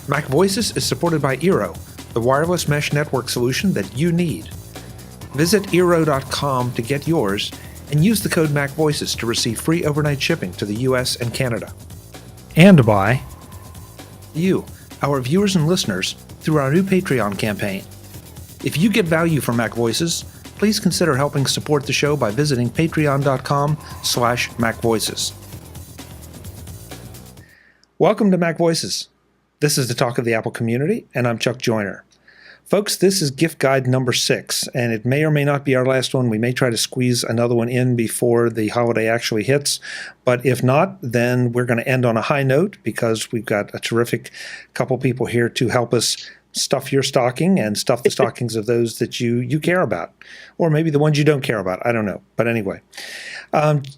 MacVoices is supported by Eero, the wireless mesh network solution that you need. Visit Eero.com to get yours and use the code MacVoices to receive free overnight shipping to the US and Canada. And by you, our viewers and listeners, through our new Patreon campaign. If you get value from MacVoices, please consider helping support the show by visiting patreon.com/MacVoices. Welcome to MacVoices. This is the talk of the Apple community, and I'm Chuck Joyner. Folks, this is gift guide number 6, and it may or may not be our last one. We may try to squeeze another one in before the holiday actually hits, but if not, then we're going to end on a high note because we've got a terrific couple people here to help us stuff your stocking and stuff the stockings of those that you care about, or maybe the ones you don't care about. I don't know. But anyway,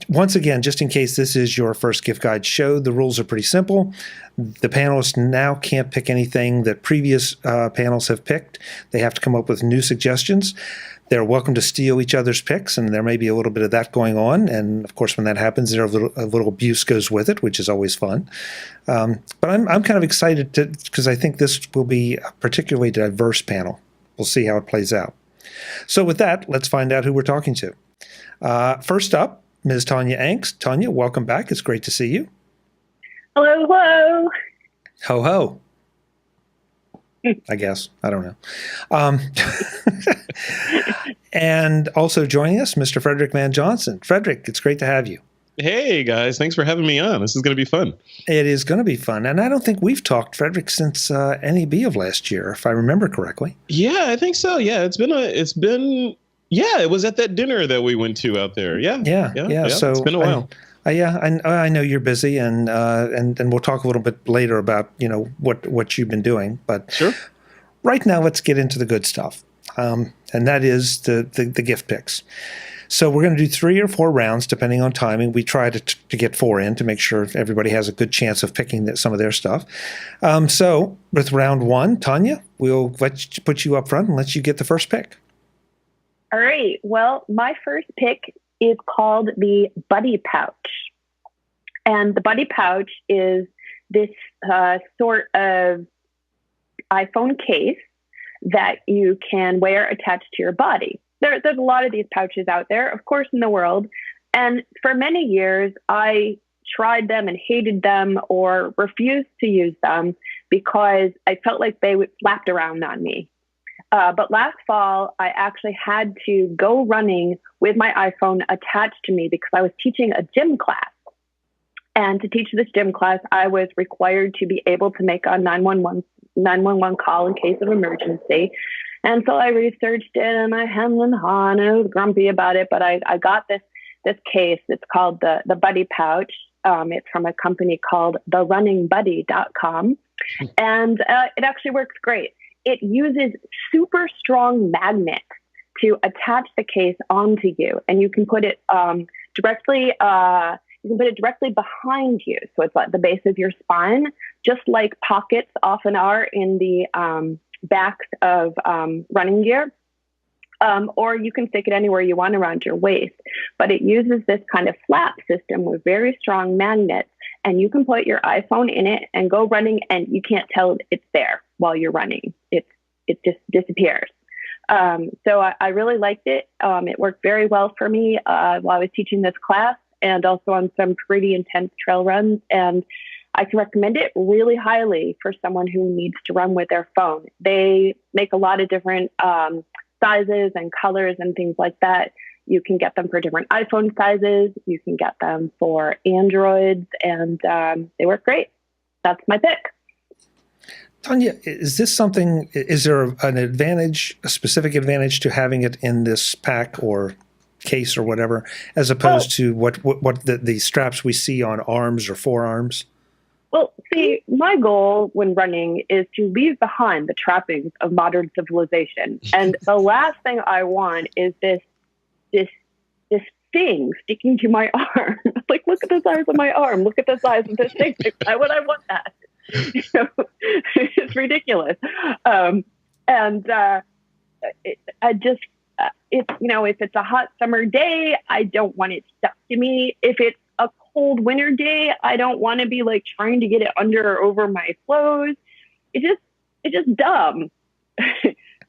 once again, just in case this is your first gift guide show, the rules are pretty simple. The panelists now can't pick anything that previous panels have picked. They have to come up with new suggestions. They're welcome to steal each other's picks, and there may be a little bit of that going on. And of course, when that happens, a little abuse goes with it, which is always fun. But I'm kind of excited because I think this will be a particularly diverse panel. We'll see how it plays out. So with that, let's find out who we're talking to. First up, Ms. Tonya Engst. Tonya, welcome back. It's great to see you. Hello, hello. Ho, ho. I guess. I don't know. And also joining us, Mr. Frederick Van Johnson. Frederick, it's great to have you. Hey, guys. Thanks for having me on. This is going to be fun. It is going to be fun. And I don't think we've talked, Frederick, since NEB of last year, if I remember correctly. Yeah, I think so. Yeah, it was at that dinner that we went to out there. Yeah. So it's been a while. I know you're busy, and we'll talk a little bit later about what you've been doing. But sure. Right now, let's get into the good stuff, and that is the gift picks. So we're going to do 3 or 4 rounds depending on timing. We try to get 4 in to make sure everybody has a good chance of picking some of their stuff. So with round 1, Tonya, we'll put you up front and let you get the first pick. All right. Well, my first pick is called the Buddy Pouch. And the Buddy Pouch is this sort of iPhone case that you can wear attached to your body. There's a lot of these pouches out there, of course, in the world. And for many years, I tried them and hated them or refused to use them because I felt like they flapped around on me. But last fall, I actually had to go running with my iPhone attached to me because I was teaching a gym class. And to teach this gym class, I was required to be able to make a 911 call in case of emergency. And so I researched it and I hemmed and hawed and I was grumpy about it. But I got this case. It's called the Buddy Pouch. It's from a company called therunningbuddy.com. And it actually works great. It uses super strong magnets to attach the case onto you, and you can put it directly. You can put it directly behind you, so it's at the base of your spine, just like pockets often are in the backs of running gear. Or you can stick it anywhere you want around your waist. But it uses this kind of flap system with very strong magnets, and you can put your iPhone in it and go running, and you can't tell it's there while you're running. It just disappears. So I really liked it. It worked very well for me while I was teaching this class and also on some pretty intense trail runs. And I can recommend it really highly for someone who needs to run with their phone. They make a lot of different sizes and colors and things like that. You can get them for different iPhone sizes. You can get them for Androids, and they work great. That's my pick. Tonya, is there an advantage, a specific advantage to having it in this pack or case or whatever, as opposed to what the straps we see on arms or forearms? Well, see, my goal when running is to leave behind the trappings of modern civilization. And the last thing I want is this thing sticking to my arm. Like, look at the size of my arm. Look at the size of this thing. Why would I want that? It's ridiculous. If it's a hot summer day, I don't want it stuck to me. If it's a cold winter day, I don't want to be like trying to get it under or over my clothes. it's just dumb.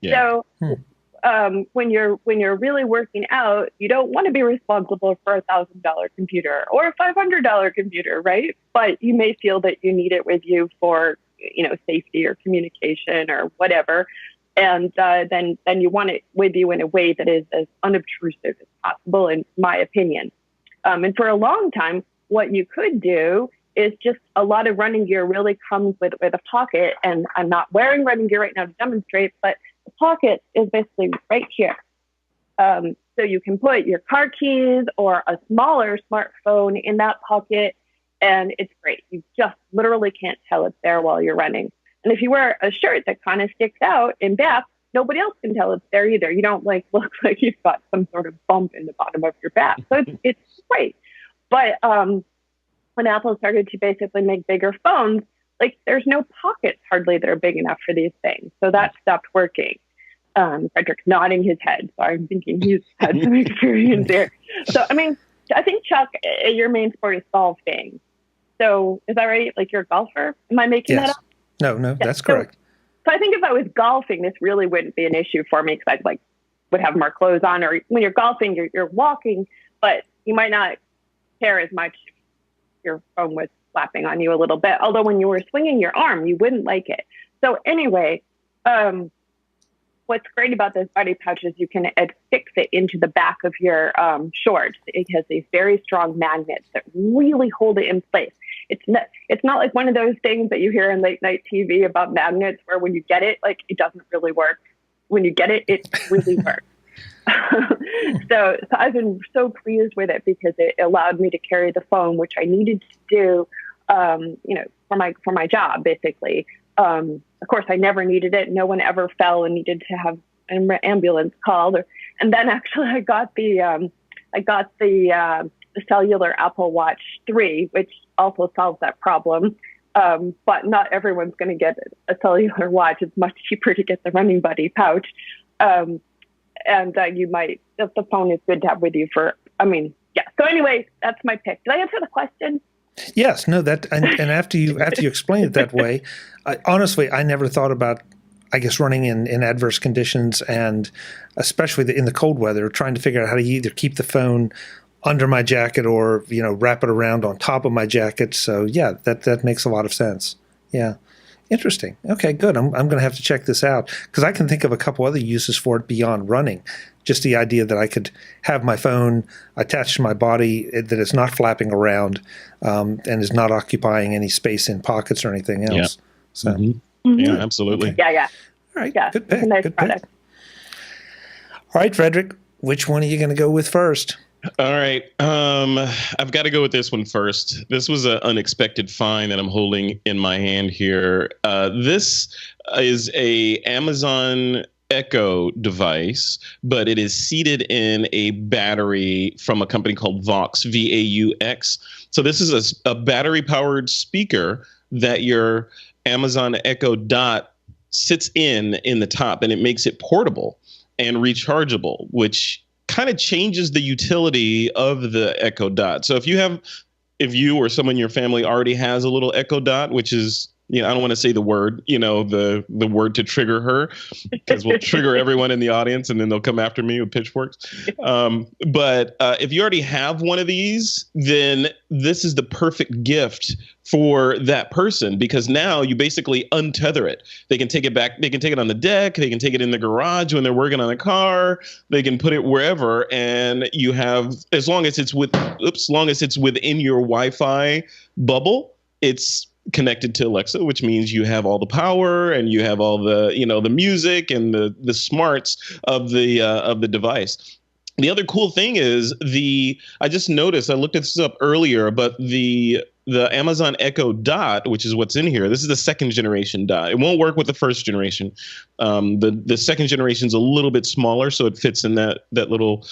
Yeah. So when you're really working out, you don't want to be responsible for a $1,000 computer or a $500 computer, right? But you may feel that you need it with you for, safety or communication or whatever. And then you want it with you in a way that is as unobtrusive as possible, in my opinion. And for a long time, what you could do is just a lot of running gear really comes with a pocket. And I'm not wearing running gear right now to demonstrate, but the pocket is basically right here. So you can put your car keys or a smaller smartphone in that pocket, and it's great. You just literally can't tell it's there while you're running. And if you wear a shirt that kind of sticks out in back, nobody else can tell it's there either. You don't look like you've got some sort of bump in the bottom of your back. So it's great. But when Apple started to basically make bigger phones, there's no pockets hardly that are big enough for these things. So that stopped working. Frederick's nodding his head, so I'm thinking he's had some experience there. So, I think, Chuck, your main sport is golfing. So is that right? You're a golfer? Am I making that up? No, Yeah, that's correct. So I think if I was golfing, this really wouldn't be an issue for me because I would have more clothes on. Or when you're golfing, you're walking, but you might not care as much if your phone was slapping on you a little bit. Although when you were swinging your arm, you wouldn't like it. So anyway, what's great about this buddy pouch is you can affix it into the back of your shorts. It has these very strong magnets that really hold it in place. It's not like one of those things that you hear in late night TV about magnets where when you get it, it doesn't really work. When you get it, it really works. So I've been so pleased with it because it allowed me to carry the phone, which I needed to do, for my job, basically. Of course, I never needed it. No one ever fell and needed to have an ambulance called. And then actually, I got the cellular Apple Watch 3, which also solves that problem. But not everyone's going to get a cellular watch. It's much cheaper to get the Running Buddy pouch. And the phone is good to have with you yeah. So anyway, that's my pick. Did I answer the question? Yes, no, and after you explain it that way, honestly, I never thought about, I guess, running in adverse conditions, and especially in the cold weather, trying to figure out how to either keep the phone under my jacket or, wrap it around on top of my jacket. So yeah, that makes a lot of sense. Yeah. Interesting. Okay, good. I'm going to have to check this out because I can think of a couple other uses for it beyond running. Just the idea that I could have my phone attached to my body, that it's not flapping around and is not occupying any space in pockets or anything else. Yeah. So, Yeah, absolutely. Okay. Yeah. All right. Yeah. Good pick. It's a nice Good product. pick. All right, Frederick, which one are you going to go with first? All right. I've got to go with this one first. This was an unexpected find that I'm holding in my hand here. This is a Amazon Echo device, but it is seated in a battery from a company called Vaux, V-A-U-X. So this is a battery-powered speaker that your Amazon Echo Dot sits in the top, and it makes it portable and rechargeable, which kind of changes the utility of the Echo Dot. So if you or someone in your family already has a little Echo Dot, which is, I don't want to say the word, the word to trigger her, because we'll trigger everyone in the audience and then they'll come after me with pitchforks. But if you already have one of these, then this is the perfect gift for that person, because now you basically untether it. They can take it back. They can take it on the deck. They can take it in the garage when they're working on a car. They can put it wherever, and you have, as long as it's within your Wi-Fi bubble, it's connected to Alexa, which means you have all the power and you have all the, the music and the smarts of the device. The other cool thing is I just noticed, I looked this up earlier, but the Amazon Echo Dot, which is what's in here, this is the second generation Dot. It won't work with the first generation. The second generation is a little bit smaller, so it fits in that little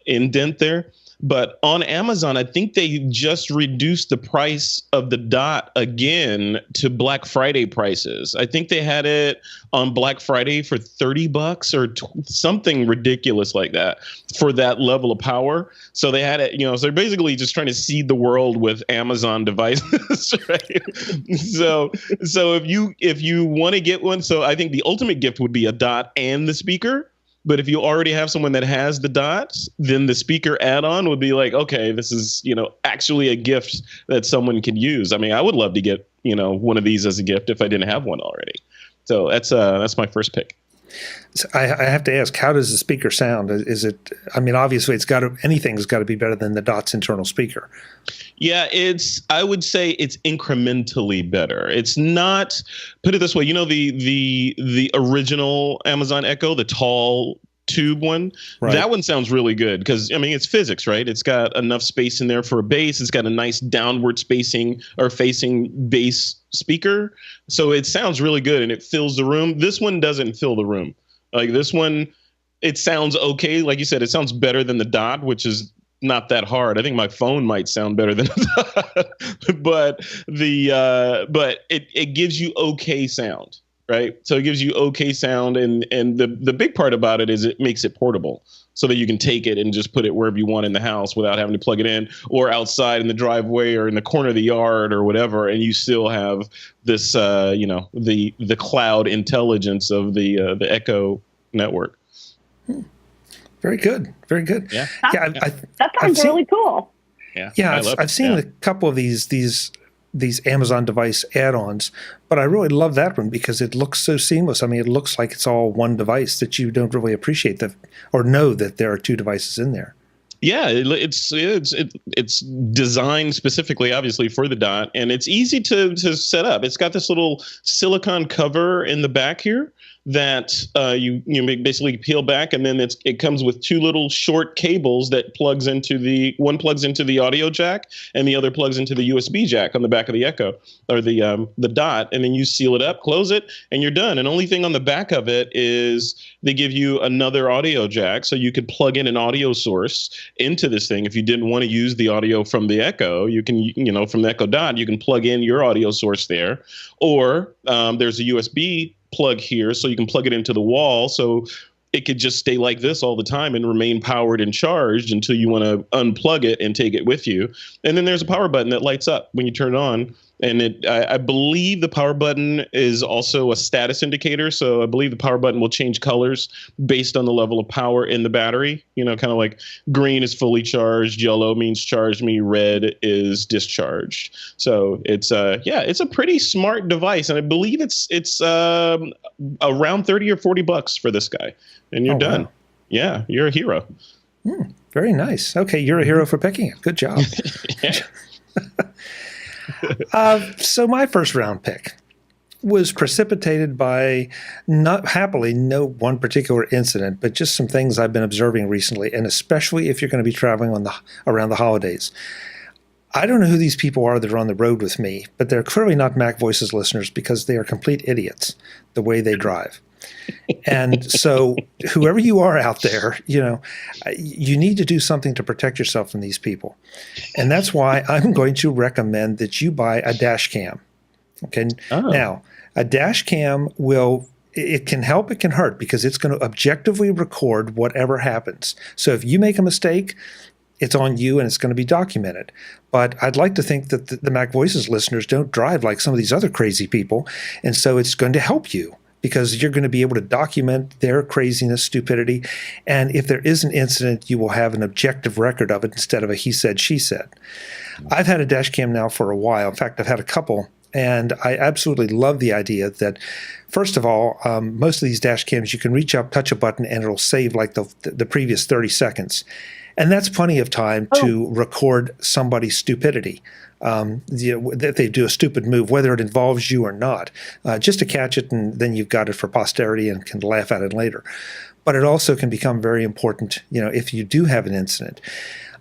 indent there. But on Amazon, I think they just reduced the price of the Dot again to Black Friday prices. I think they had it on Black Friday for $30 or something ridiculous like that for that level of power. So they had it, so they're basically just trying to seed the world with Amazon devices, right? So if you want to get one, so I think the ultimate gift would be a Dot and the speaker. But if you already have someone that has the Dots, then the speaker add-on would be like, okay, this is, actually a gift that someone can use. I mean, I would love to get, one of these as a gift if I didn't have one already. So that's my first pick. So I have to ask, how does the speaker sound? Is it? I mean, obviously, anything's got to be better than the Dot's internal speaker. Yeah, I would say it's incrementally better. It's not, put it this way, the original Amazon Echo, the tall tube one, right. That one sounds really good because, it's physics, right? It's got enough space in there for a bass. It's got a nice downward facing bass speaker. So it sounds really good and it fills the room. This one doesn't fill the room. Like this one, it sounds okay. Like you said, it sounds better than the Dot, which is not that hard. I think my phone might sound better than but it gives you okay sound, right? So it gives you okay sound, and the big part about it is it makes it portable so that you can take it and just put it wherever you want in the house without having to plug it in or outside in the driveway or in the corner of the yard or whatever, and you still have this the cloud intelligence of the Echo network. Very good. Very good. Yeah. That sounds really cool. Yeah. I've seen a couple of these Amazon device add-ons, but I really love that one because it looks so seamless. I mean, it looks like it's all one device that you don't really appreciate or know that there are two devices in there. Yeah, it's designed specifically, obviously, for the Dot, and it's easy to set up. It's got this little silicone cover in the back here that you basically peel back, and then it comes with two little short cables that one plugs into the audio jack, and the other plugs into the USB jack on the back of the Echo or the Dot, and then you seal it up, close it, and you're done. And only thing on the back of it is they give you another audio jack, so you could plug in an audio source into this thing. If you didn't want to use the audio from the Echo, you can, from the Echo Dot, you can plug in your audio source there, or there's a USB plug here, so you can plug it into the wall, so it could just stay like this all the time and remain powered and charged until you want to unplug it and take it with you. And then there's a power button that lights up when you turn it on. And I believe the power button is also a status indicator. So I believe the power button will change colors based on the level of power in the battery. Kind of like green is fully charged, yellow means charged me, red is discharged. So it's a pretty smart device, and I believe it's around $30 or $40 for this guy, and you're done. Wow. Yeah, you're a hero. Very nice. Okay, you're a hero for picking it. Good job. So my first round pick was precipitated by not happily no one particular incident, but just some things I've been observing recently, and especially if you're going to be traveling around the holidays. I don't know who these people are that are on the road with me, but they're clearly not MacVoices listeners because they are complete idiots the way they drive. And so whoever you are out there, you need to do something to protect yourself from these people. And that's why I'm going to recommend that you buy a dash cam. Okay. Oh. Now, a dash cam it can help, it can hurt, because it's going to objectively record whatever happens. So if you make a mistake, it's on you and it's going to be documented. But I'd like to think that the MacVoices listeners don't drive like some of these other crazy people. And so it's going to help you, because you're going to be able to document their craziness, stupidity. And if there is an incident, you will have an objective record of it instead of a he said, she said. I've had a dash cam now for a while. In fact, I've had a couple. And I absolutely love the idea that, first of all, most of these dash cams, you can reach up, touch a button, and it'll save like the previous 30 seconds. And that's plenty of time to record somebody's stupidity. That they do a stupid move, whether it involves you or not, just to catch it, and then you've got it for posterity and can laugh at it later. But it also can become very important, if you do have an incident.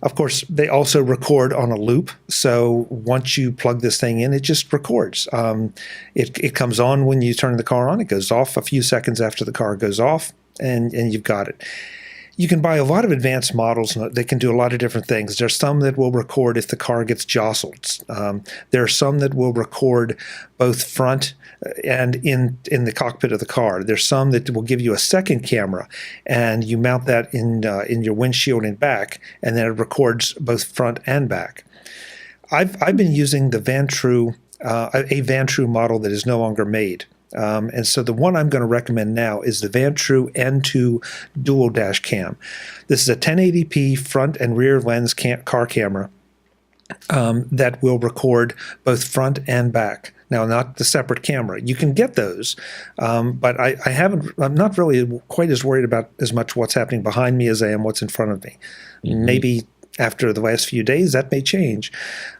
Of course, they also record on a loop. So once you plug this thing in, it just records. It comes on when you turn the car on. It goes off a few seconds after the car goes off, and you've got it. You can buy a lot of advanced models that can do a lot of different things. There's some that will record if the car gets jostled. There are some that will record both front and in the cockpit of the car. There's some that will give you a second camera, and you mount that in your windshield and back, and then it records both front and back. I've been using the Van True, a Van True model that is no longer made. And so the one I'm going to recommend now is the Van True N2 Dual Dash Cam. This is a 1080p front and rear lens car camera that will record both front and back. Now, not the separate camera. You can get those, but I'm not really quite as worried about as much what's happening behind me as I am what's in front of me. Mm-hmm. Maybe after the last few days, that may change.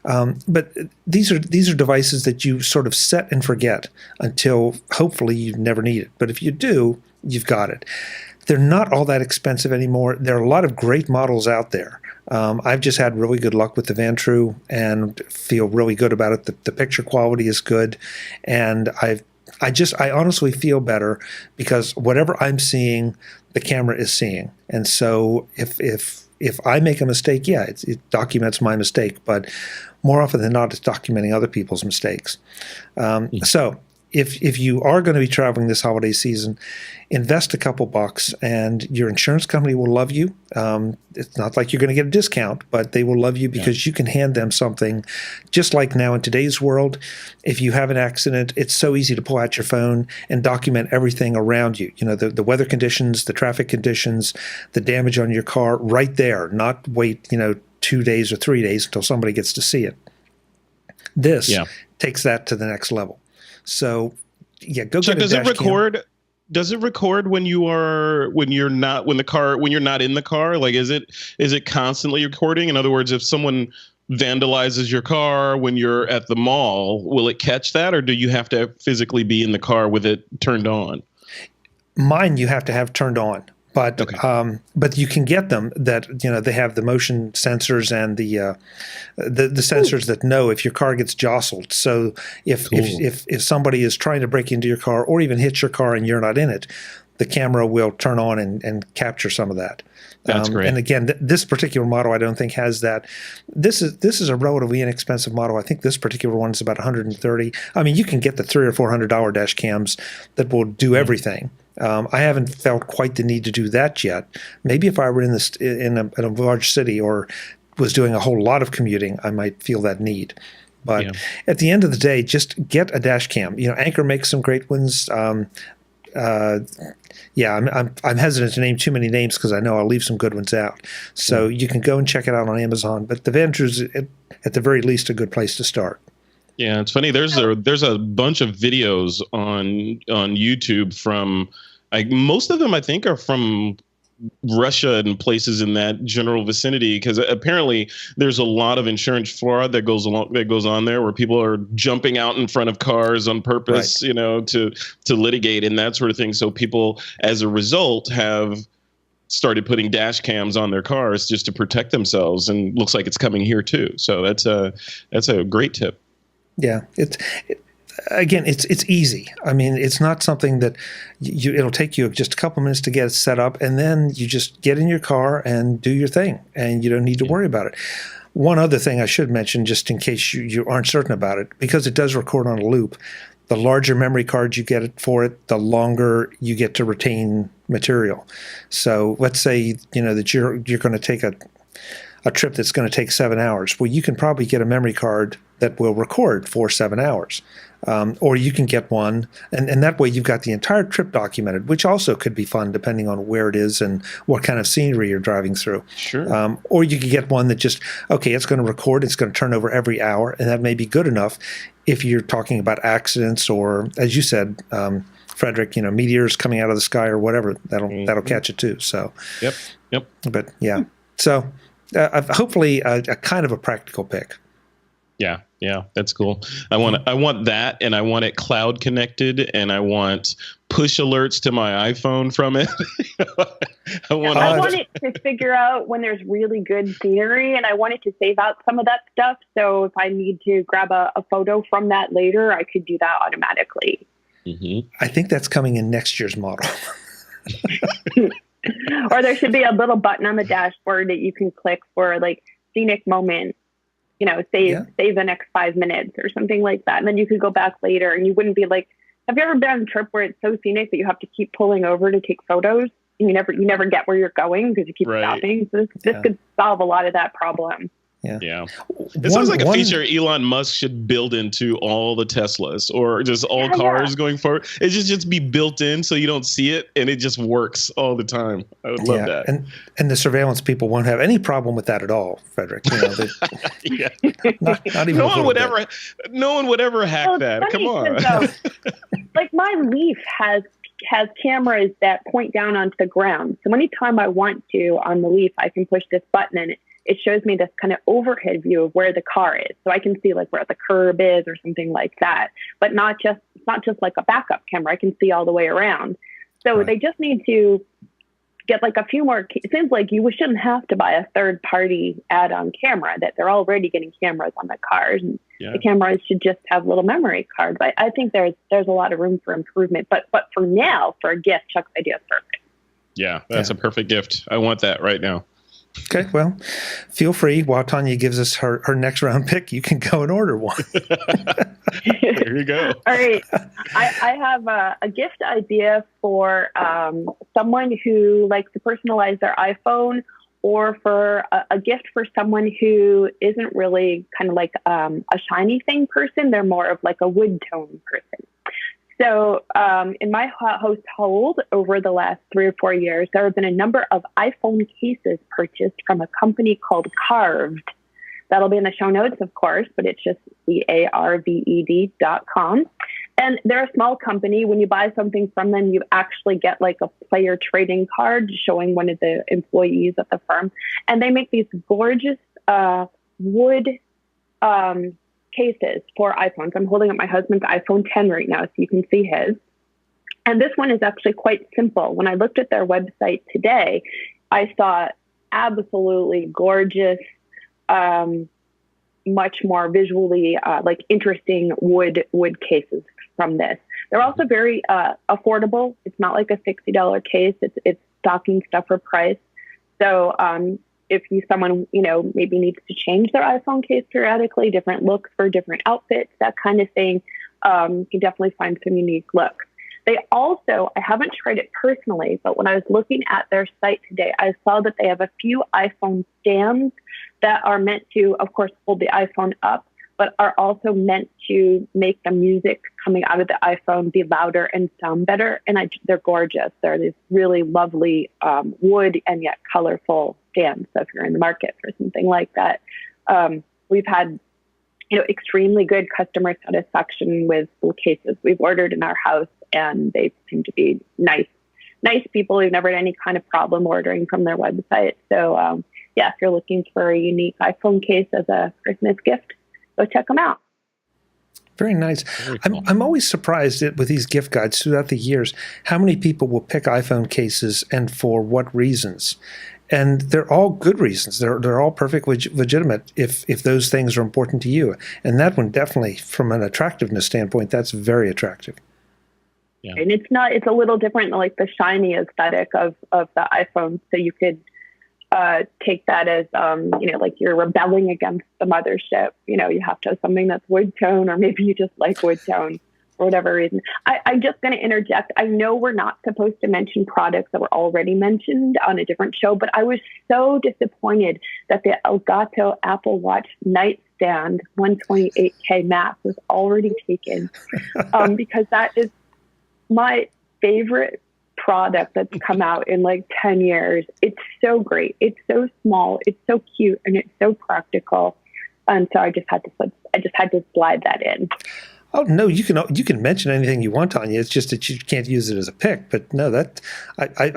But these are devices that you sort of set and forget until hopefully you never need it. But if you do, you've got it. They're not all that expensive anymore. There are a lot of great models out there. I've just had really good luck with the Van True and feel really good about it. The picture quality is good, and I honestly feel better because whatever I'm seeing, the camera is seeing. And so if I make a mistake, yeah, it documents my mistake, but more often than not, it's documenting other people's mistakes. So if you are going to be traveling this holiday season, invest a couple bucks, and your insurance company will love you. It's not like you're going to get a discount, but they will love you because you can hand them something. Just like now in today's world, if you have an accident, it's so easy to pull out your phone and document everything around you. You know, the weather conditions, the traffic conditions, the damage on your car, right there. Not wait, 2 days or 3 days until somebody gets to see it. This takes that to the next level. So, go Chuck, get a dash cam. Does it record when you're not in the car? Like, is it constantly recording? In other words, if someone vandalizes your car when you're at the mall, will it catch that, or do you have to physically be in the car with it turned on? Mine, you have to have turned on. But okay. But you can get them that they have the motion sensors and the sensors that know if your car gets jostled. So if somebody is trying to break into your car or even hit your car and you're not in it, the camera will turn on and capture some of that. That's great. And again, this particular model I don't think has that. This is a relatively inexpensive model. I think this particular one is about $130. I mean, you can get the $300 or $400 dash cams that will do everything. I haven't felt quite the need to do that yet. Maybe if I were in a large city or was doing a whole lot of commuting, I might feel that need. But at the end of the day, just get a dash cam. Anker makes some great ones. I'm hesitant to name too many names because I know I'll leave some good ones out. So you can go and check it out on Amazon. But the Van True's at the very least a good place to start. Yeah, it's funny. There's a bunch of videos on YouTube from, most of them I think are from Russia and places in that general vicinity, because apparently there's a lot of insurance fraud that goes on there, where people are jumping out in front of cars on purpose, right, to litigate and that sort of thing. So people, as a result, have started putting dash cams on their cars just to protect themselves, and looks like it's coming here too. So that's a great tip. Yeah, it's easy. I mean, it's not something that it'll take you just a couple minutes to get it set up, and then you just get in your car and do your thing, and you don't need to worry about it. One other thing I should mention, just in case you aren't certain about it, because it does record on a loop, the larger memory card you get for it, the longer you get to retain material. So let's say that you're going to take a trip that's going to take 7 hours. Well, you can probably get a memory card that will record for 7 hours. Or you can get one, and that way you've got the entire trip documented, which also could be fun depending on where it is and what kind of scenery you're driving through. Sure. Or you could get one that just, it's going to record, it's going to turn over every hour, and that may be good enough if you're talking about accidents or, as you said, Frederick, meteors coming out of the sky or whatever, that'll catch it too. So. Yep. But yeah, so hopefully a kind of a practical pick. Yeah, that's cool. I want that, and I want it cloud connected, and I want push alerts to my iPhone from it. I want it to figure out when there's really good scenery, and I want it to save out some of that stuff. So if I need to grab a photo from that later, I could do that automatically. Mm-hmm. I think that's coming in next year's model. Or there should be a little button on the dashboard that you can click for like scenic moment, save the next 5 minutes or something like that. And then you could go back later and you wouldn't be like, have you ever been on a trip where it's so scenic that you have to keep pulling over to take photos? And you never get where you're going because you keep stopping. So this could solve a lot of that problem. Yeah. It sounds like a feature Elon Musk should build into all the Teslas or just all cars going forward. It should just be built in so you don't see it and it just works all the time. I would love that. And the surveillance people won't have any problem with that at all, Frederick. Not even no one would ever hack that. Come on. Like my Leaf has cameras that point down onto the ground. So anytime I want to on the Leaf, I can push this button and it shows me this kind of overhead view of where the car is. So I can see like where the curb is or something like that, but it's not just like a backup camera. I can see all the way around. So they just need to get like a few more. It seems like you shouldn't have to buy a third party add-on camera, that they're already getting cameras on the cars, and the cameras should just have little memory cards. I think there's a lot of room for improvement, but for now, for a gift, Chuck's idea is perfect. Yeah, that's a perfect gift. I want that right now. Okay, well, feel free. While Tonya gives us her next round pick, you can go and order one. There you go. All right. I have a gift idea for someone who likes to personalize their iPhone, or for a gift for someone who isn't really kind of like a shiny thing person. They're more of like a wood tone person. So in my household over the last 3 or 4 years, there have been a number of iPhone cases purchased from a company called Carved. That'll be in the show notes, of course, but it's just CARVED.com. And they're a small company. When you buy something from them, you actually get like a player trading card showing one of the employees at the firm. And they make these gorgeous wood cases for iPhones. I'm holding up my husband's iPhone 10 right now so you can see his. And this one is actually quite simple. When I looked at their website today, I saw absolutely gorgeous, much more visually like interesting wood cases from this. They're also very affordable. It's not like a $60 case. It's stocking stuffer price. So if someone maybe needs to change their iPhone case periodically, different looks for different outfits, that kind of thing, you can definitely find some unique looks. They also, I haven't tried it personally, but when I was looking at their site today, I saw that they have a few iPhone stands that are meant to, of course, hold the iPhone up, but are also meant to make the music coming out of the iPhone be louder and sound better. And they're gorgeous. They're these really lovely wood and yet colorful stands. So if you're in the market for something like that, we've had extremely good customer satisfaction with the cases we've ordered in our house, and they seem to be nice people. We've never had any kind of problem ordering from their website. So if you're looking for a unique iPhone case as a Christmas gift, go check them out. Very nice. Very cool. I'm always surprised with these gift guides throughout the years how many people will pick iPhone cases and for what reasons. And they're all good reasons. They're all perfectly legitimate if those things are important to you. And that one definitely, from an attractiveness standpoint, that's very attractive. Yeah. And it's a little different than like the shiny aesthetic of the iPhone. So you could take that as, like you're rebelling against the mothership. You have to have something that's wood tone, or maybe you just like wood tone for whatever reason. I'm just going to interject. I know we're not supposed to mention products that were already mentioned on a different show, but I was so disappointed that the Elgato Apple Watch nightstand 128K max was already taken, because that is my favorite product that's come out in like 10 years. It's so great. It's so small. It's so cute, and it's so practical. And so I just had to slide that in. Oh no, you can mention anything you want, Tonya. It's just that you can't use it as a pick. But no, that it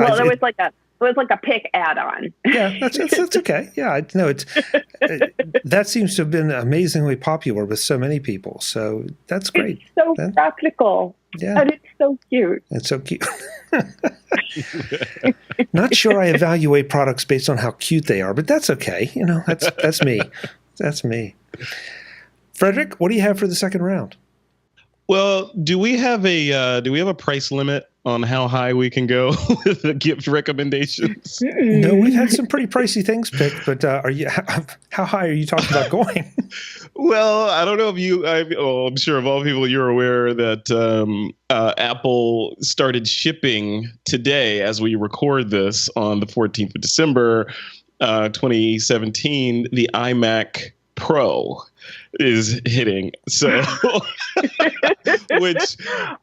was like a pick add-on. Yeah, that's okay. Yeah, that seems to have been amazingly popular with so many people. So that's great. It's so practical. Yeah, and it's so cute. It's so cute. Not sure I evaluate products based on how cute they are, but that's okay. That's me. That's me. Frederick, what do you have for the second round? Well, do we have a price limit on how high we can go with the gift recommendations? No, we've had some pretty pricey things picked, but how high are you talking about going? Well, I don't know if I'm sure of all people you're aware that Apple started shipping today as we record this on the 14th of December, 2017, the iMac Pro is hitting. So, which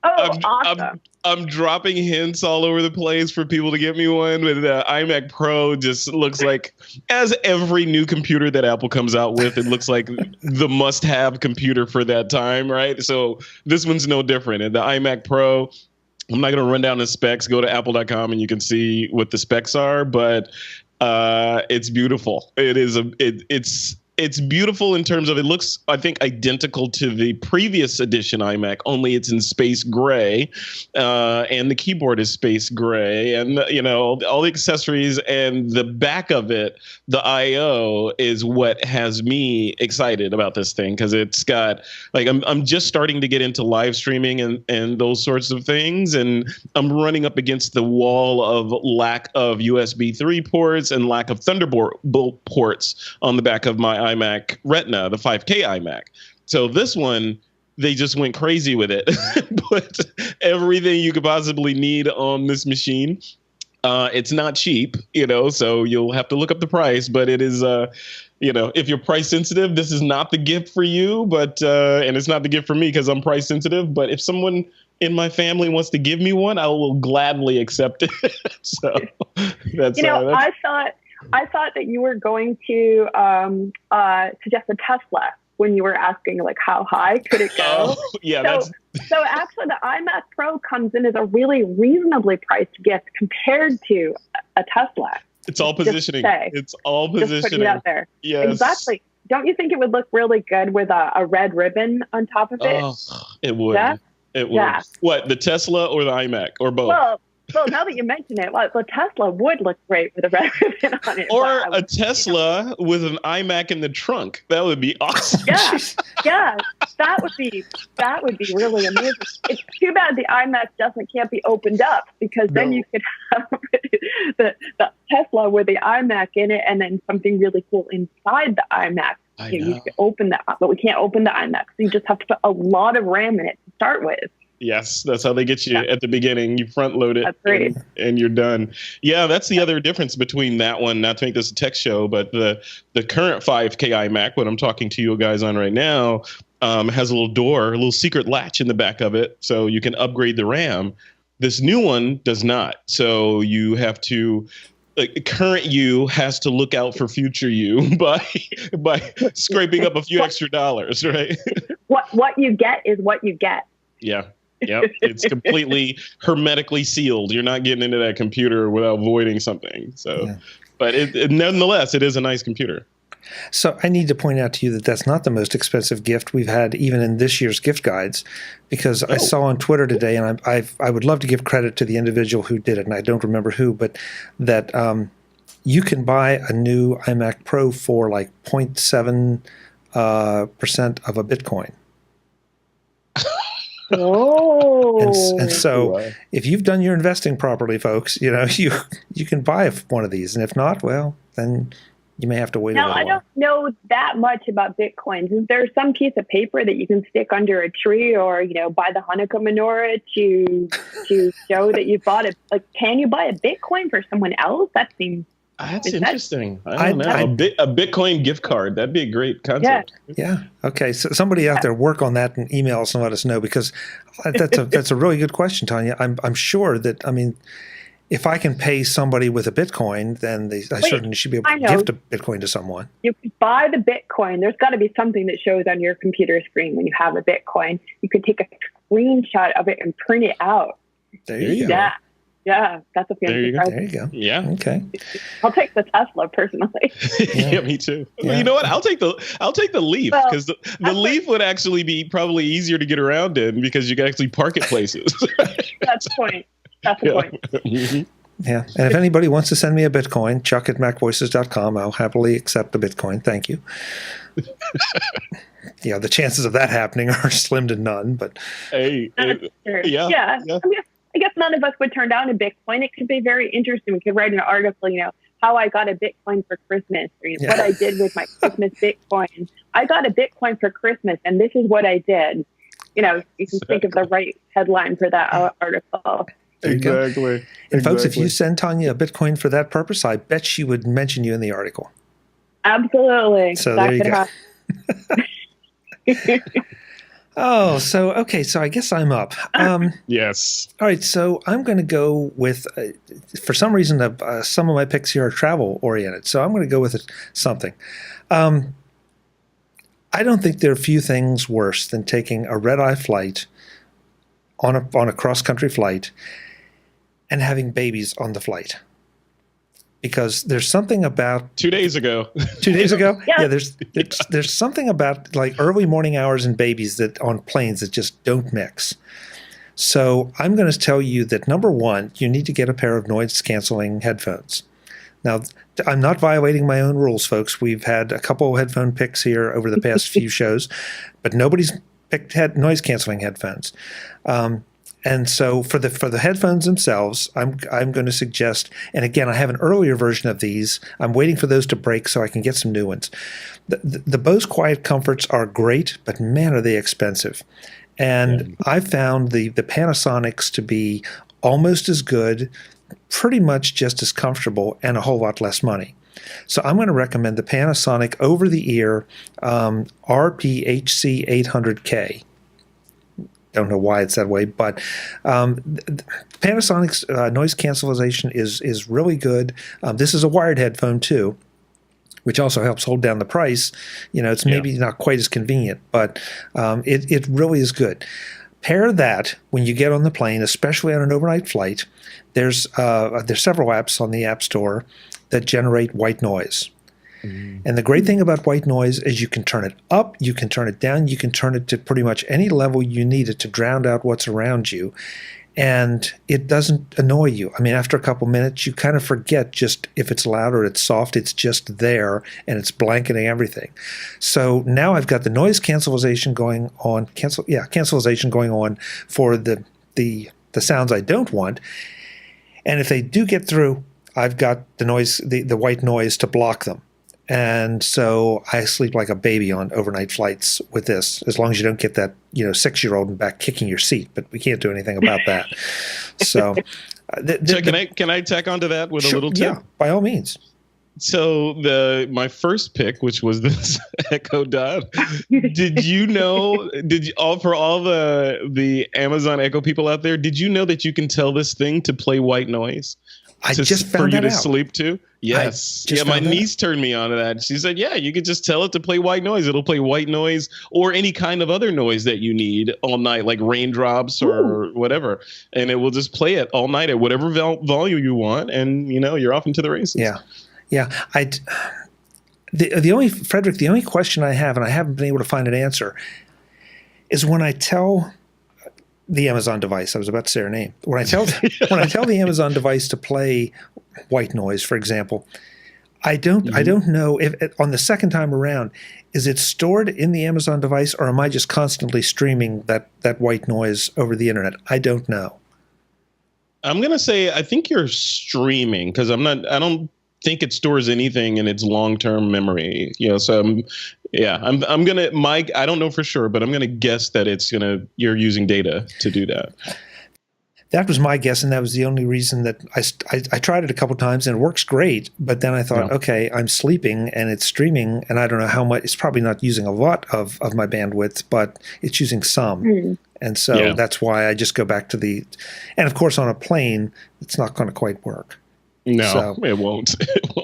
awesome. I'm dropping hints all over the place for people to get me one. But the iMac Pro just looks like, as every new computer that Apple comes out with, it looks like the must-have computer for that time, right? So this one's no different. And the iMac Pro, I'm not going to run down the specs. Go to apple.com and you can see what the specs are. But it's beautiful. It's beautiful in terms of it looks, I think, identical to the previous edition iMac, only it's in space gray, and the keyboard is space gray, and all the accessories and the back of it, the I/O is what has me excited about this thing because it's got I'm just starting to get into live streaming and those sorts of things, and I'm running up against the wall of lack of USB 3 ports and lack of Thunderbolt ports on the back of my iMac Retina, the 5K iMac. So this one, they just went crazy with it. Put everything you could possibly need on this machine. It's not cheap, so you'll have to look up the price, but it is, if you're price sensitive, this is not the gift for you, but, and it's not the gift for me because I'm price sensitive, but if someone in my family wants to give me one, I will gladly accept it. So that's, I thought that you were going to suggest a Tesla when you were asking, how high could it go? Oh, yeah. So actually, the iMac Pro comes in as a really reasonably priced gift compared to a Tesla. It's all positioning. It's all positioning. Just putting it out there. Yes. Exactly. Don't you think it would look really good with a red ribbon on top of it? Oh, it would. Yeah? It would. Yeah. What, the Tesla or the iMac or both? Well, now that you mention it, the Tesla would look great with a red ribbon on it. Or a Tesla with an iMac in the trunk. That would be awesome. Yeah, that would be really amazing. It's too bad the iMac can't be opened up because then you could have the Tesla with the iMac in it and then something really cool inside the iMac. You could open that, but we can't open the iMac. So you just have to put a lot of RAM in it to start with. Yes, that's how they get you at the beginning. You front load it and you're done. Yeah, that's the other difference between that one, not to make this a tech show, but the current 5K iMac, what I'm talking to you guys on right now, has a little door, a little secret latch in the back of it, so you can upgrade the RAM. This new one does not. So you have to current you has to look out for future you by scraping up a few extra dollars, right? What you get is what you get. Yeah. Yep. It's completely hermetically sealed. You're not getting into that computer without voiding something. So, but nonetheless, it is a nice computer. So I need to point out to you that that's not the most expensive gift we've had even in this year's gift guides, because I saw on Twitter today, and I would love to give credit to the individual who did it, and I don't remember who, but that you can buy a new iMac Pro for 0.7% of a Bitcoin. Oh, and so if you've done your investing properly, folks, you can buy one of these, and if not, well, then you may have to wait a little while. I don't know that much about Bitcoins. Is there some piece of paper that you can stick under a tree or, buy the Hanukkah menorah to show that you bought it? Can you buy a Bitcoin for someone else? That seems... That's interesting. I don't know. A Bitcoin gift card. That'd be a great concept. Yeah. Okay. So somebody out there work on that and email us and let us know, because that's a really good question, Tonya. I'm sure that, if I can pay somebody with a Bitcoin, then I certainly should be able to gift a Bitcoin to someone. You could buy the Bitcoin. There's got to be something that shows on your computer screen when you have a Bitcoin. You could take a screenshot of it and print it out. There you go. Yeah, that's a fancy present. There you go. Yeah. Okay. I'll take the Tesla personally. Yeah, me too. Yeah. Well, you know what? I'll take the Leaf, because the Leaf would actually be probably easier to get around in because you can actually park at places. That's the point. That's the point. Mm-hmm. Yeah. And if anybody wants to send me a Bitcoin, chuck@macvoices.com. I'll happily accept a Bitcoin. Thank you. The chances of that happening are slim to none, but hey, yeah. I guess none of us would turn down a Bitcoin. It could be very interesting. We could write an article, how I got a Bitcoin for Christmas, or what I did with my Christmas Bitcoin. I got a Bitcoin for Christmas, and this is what I did. You can think of the right headline for that article. Exactly. And folks, if you send Tonya a Bitcoin for that purpose, I bet she would mention you in the article. Absolutely. So there you go. Oh, so I guess I'm up. Yes. All right, so I'm going to go with, for some reason, some of my picks here are travel oriented, so I'm going to go with something. I don't think there are few things worse than taking a red-eye flight on a cross-country flight and having babies on the flight. Because there's something about 2 days ago. 2 days ago, Yeah. There's something about like early morning hours and babies that on planes that just don't mix. So I'm going to tell you that number one, you need to get a pair of noise canceling headphones. Now, I'm not violating my own rules, folks. We've had a couple of headphone picks here over the past few shows, but nobody's picked noise canceling headphones. And so for the headphones themselves, I'm going to suggest, and again, I have an earlier version of these. I'm waiting for those to break so I can get some new ones. The Bose Quiet Comforts are great, but man, are they expensive. And I found the Panasonics to be almost as good, pretty much just as comfortable, and a whole lot less money. So I'm going to recommend the Panasonic over-the-ear RPHC 800K. Don't know why it's that way, but Panasonic's noise cancellation is really good. This is a wired headphone too, which also helps hold down the price. It's maybe not quite as convenient, but it really is good. Pair that when you get on the plane, especially on an overnight flight. There's several apps on the App Store that generate white noise. And the great thing about white noise is you can turn it up, you can turn it down, you can turn it to pretty much any level you need it to drown out what's around you. And it doesn't annoy you. I mean, after a couple minutes, you kind of forget just if it's loud or it's soft, it's just there and it's blanketing everything. So now I've got the noise cancellation going on, cancellation going on for the sounds I don't want. And if they do get through, I've got the noise, the white noise to block them. And so I sleep like a baby on overnight flights with this, as long as you don't get that 6-year-old in back kicking your seat. But we can't do anything about that. So, So can I tack onto that with a little tip? Yeah, by all means. So my first pick, which was this Echo Dot, did you know? For all the Amazon Echo people out there, did you know that you can tell this thing to play white noise? I just found for you that to out. sleep to. Yes. Yeah, my niece turned me on to that. She said, yeah, you could just tell it to play white noise. It'll play white noise or any kind of other noise that you need all night, like raindrops or whatever. And it will just play it all night at whatever volume you want. And, you're off into the races. Yeah. Yeah. The only question I have, and I haven't been able to find an answer, is when I tell the Amazon device, I was about to say her name. When I tell the Amazon device to play white noise, for example, I don't know if on the second time around, is it stored in the Amazon device or am I just constantly streaming that white noise over the internet? I don't know. I'm going to say I think you're streaming because I don't think it stores anything in its long-term memory. So I'm gonna, Mike, I don't know for sure, but I'm gonna guess that you're using data to do that. That was my guess, and that was the only reason that I tried it a couple times, and it works great. But then I thought, okay, I'm sleeping, and it's streaming, and I don't know how much. It's probably not using a lot of my bandwidth, but it's using some. And so that's why I just go back to and of course on a plane, it's not going to quite work. No, it won't.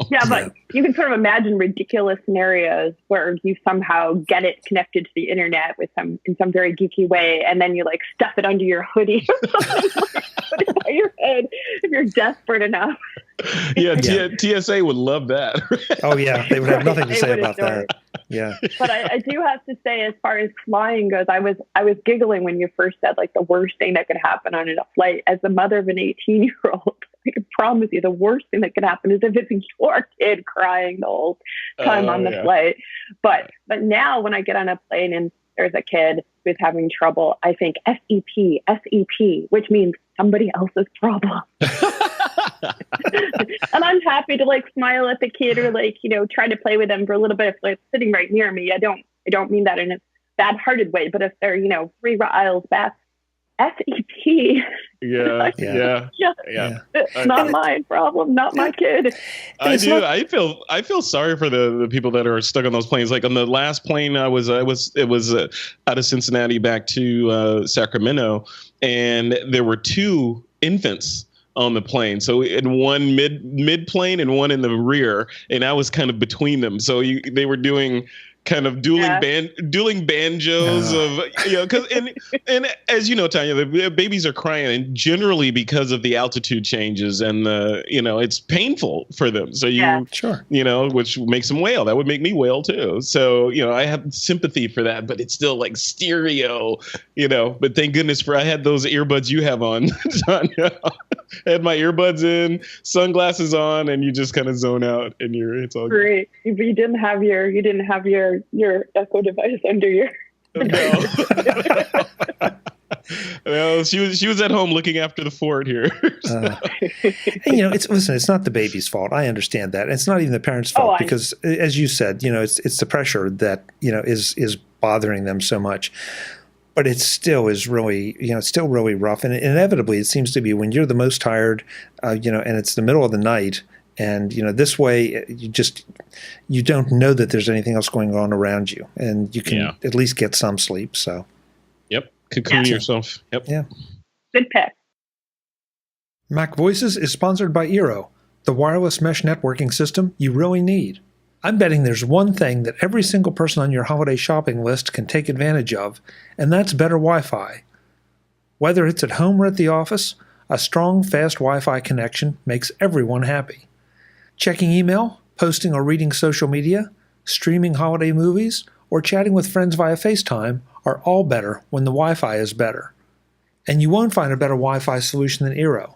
Yeah, but you can sort of imagine ridiculous scenarios where you somehow get it connected to the internet in some very geeky way, and then you like stuff it under your hoodie or something, put it by your head if you're desperate enough. Yeah, TSA would love that. Oh yeah, they would have nothing to say about that. Yeah. But I do have to say, as far as flying goes, I was giggling when you first said like the worst thing that could happen on a flight. As the mother of an 18-year-old, I can promise you the worst thing that could happen is if it's your kid crying the whole time on the flight. But now when I get on a plane and there's a kid, with having trouble, I think SEP, which means somebody else's problem. And I'm happy to like smile at the kid or like, try to play with them for a little bit if they're sitting right near me. I don't mean that in a bad-hearted way, but if they're, 3 aisles back, SEP. Yeah. It's not my problem, not my kid. I do. I feel sorry for the people that are stuck on those planes. Like on the last plane, it was out of Cincinnati back to Sacramento, and there were 2 infants on the plane. So in one mid plane and one in the rear, and I was kind of between them. So they were doing kind of dueling banjos of, because and as you know, Tonya, the babies are crying, and generally because of the altitude changes and it's painful for them. So which makes them wail. That would make me wail too. So I have sympathy for that, but it's still like stereo, But thank goodness I had those earbuds you have on, Tonya. I had my earbuds in, sunglasses on, and you just kind of zone out, and it's all great. But you didn't have your Echo device under your. No. Well, she was at home looking after the fort here. And, it's not the baby's fault. I understand that. It's not even the parents' fault because, as you said, it's the pressure that is bothering them so much. But it still is really, it's still really rough. And inevitably, it seems to be when you're the most tired, and it's the middle of the night. And, this way, you don't know that there's anything else going on around you. And you can at least get some sleep. So, yep. Cocoon yourself. Yep. Yeah. Good pick. MacVoices is sponsored by Eero, the wireless mesh networking system you really need. I'm betting there's one thing that every single person on your holiday shopping list can take advantage of, and that's better Wi-Fi. Whether it's at home or at the office, a strong, fast Wi-Fi connection makes everyone happy. Checking email, posting or reading social media, streaming holiday movies, or chatting with friends via FaceTime are all better when the Wi-Fi is better. And you won't find a better Wi-Fi solution than Eero.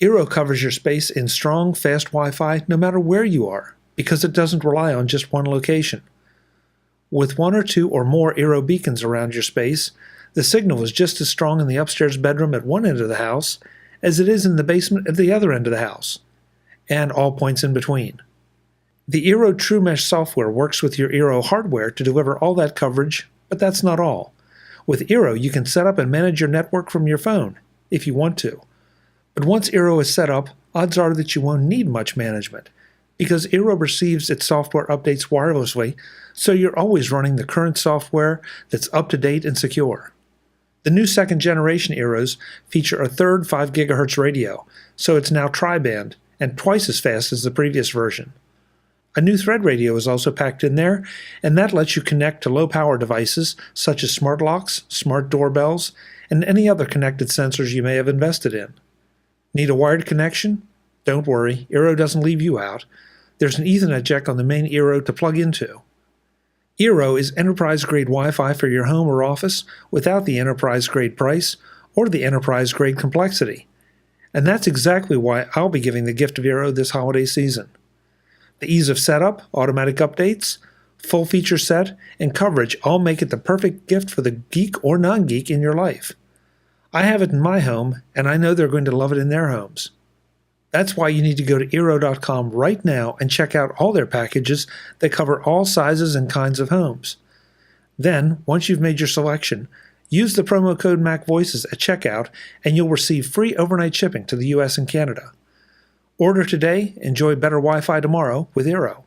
Eero covers your space in strong, fast Wi-Fi no matter where you are, because it doesn't rely on just one location. With 1 or 2 or more Eero beacons around your space, the signal is just as strong in the upstairs bedroom at one end of the house as it is in the basement at the other end of the house, and all points in between. The Eero TrueMesh software works with your Eero hardware to deliver all that coverage, but that's not all. With Eero, you can set up and manage your network from your phone, if you want to. But once Eero is set up, odds are that you won't need much management, because Eero receives its software updates wirelessly, so you're always running the current software that's up-to-date and secure. The new second-generation Eeros feature a third 5 GHz radio, so it's now tri-band and twice as fast as the previous version. A new thread radio is also packed in there, and that lets you connect to low-power devices such as smart locks, smart doorbells, and any other connected sensors you may have invested in. Need a wired connection? Don't worry, Eero doesn't leave you out. There's an Ethernet jack on the main Eero to plug into. Eero is enterprise-grade Wi-Fi for your home or office without the enterprise-grade price or the enterprise-grade complexity. And that's exactly why I'll be giving the gift of Eero this holiday season. The ease of setup, automatic updates, full feature set, and coverage all make it the perfect gift for the geek or non-geek in your life. I have it in my home, and I know they're going to love it in their homes. That's why you need to go to Eero.com right now and check out all their packages that cover all sizes and kinds of homes. Then, once you've made your selection, use the promo code MacVoices at checkout and you'll receive free overnight shipping to the US and Canada. Order today, enjoy better Wi-Fi tomorrow with Eero.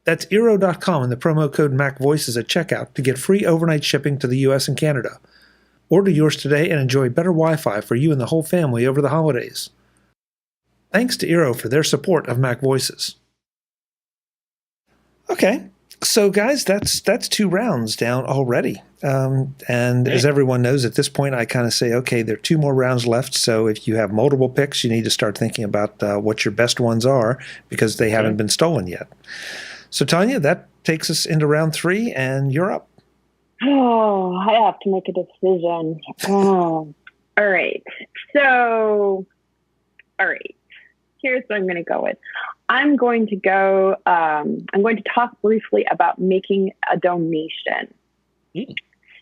That's Eero.com and the promo code MacVoices at checkout to get free overnight shipping to the US and Canada. Order yours today and enjoy better Wi-Fi for you and the whole family over the holidays. Thanks to Eero for their support of MacVoices. Okay, so guys, that's 2 rounds down already. As everyone knows, at this point, I kind of say, okay, there are 2 more rounds left. So if you have multiple picks, you need to start thinking about what your best ones are because they haven't been stolen yet. So Tonya, that takes us into round 3, and you're up. Oh, I have to make a decision. Oh. All right. So, all right. Here's what I'm going to go with. I'm going to talk briefly about making a donation.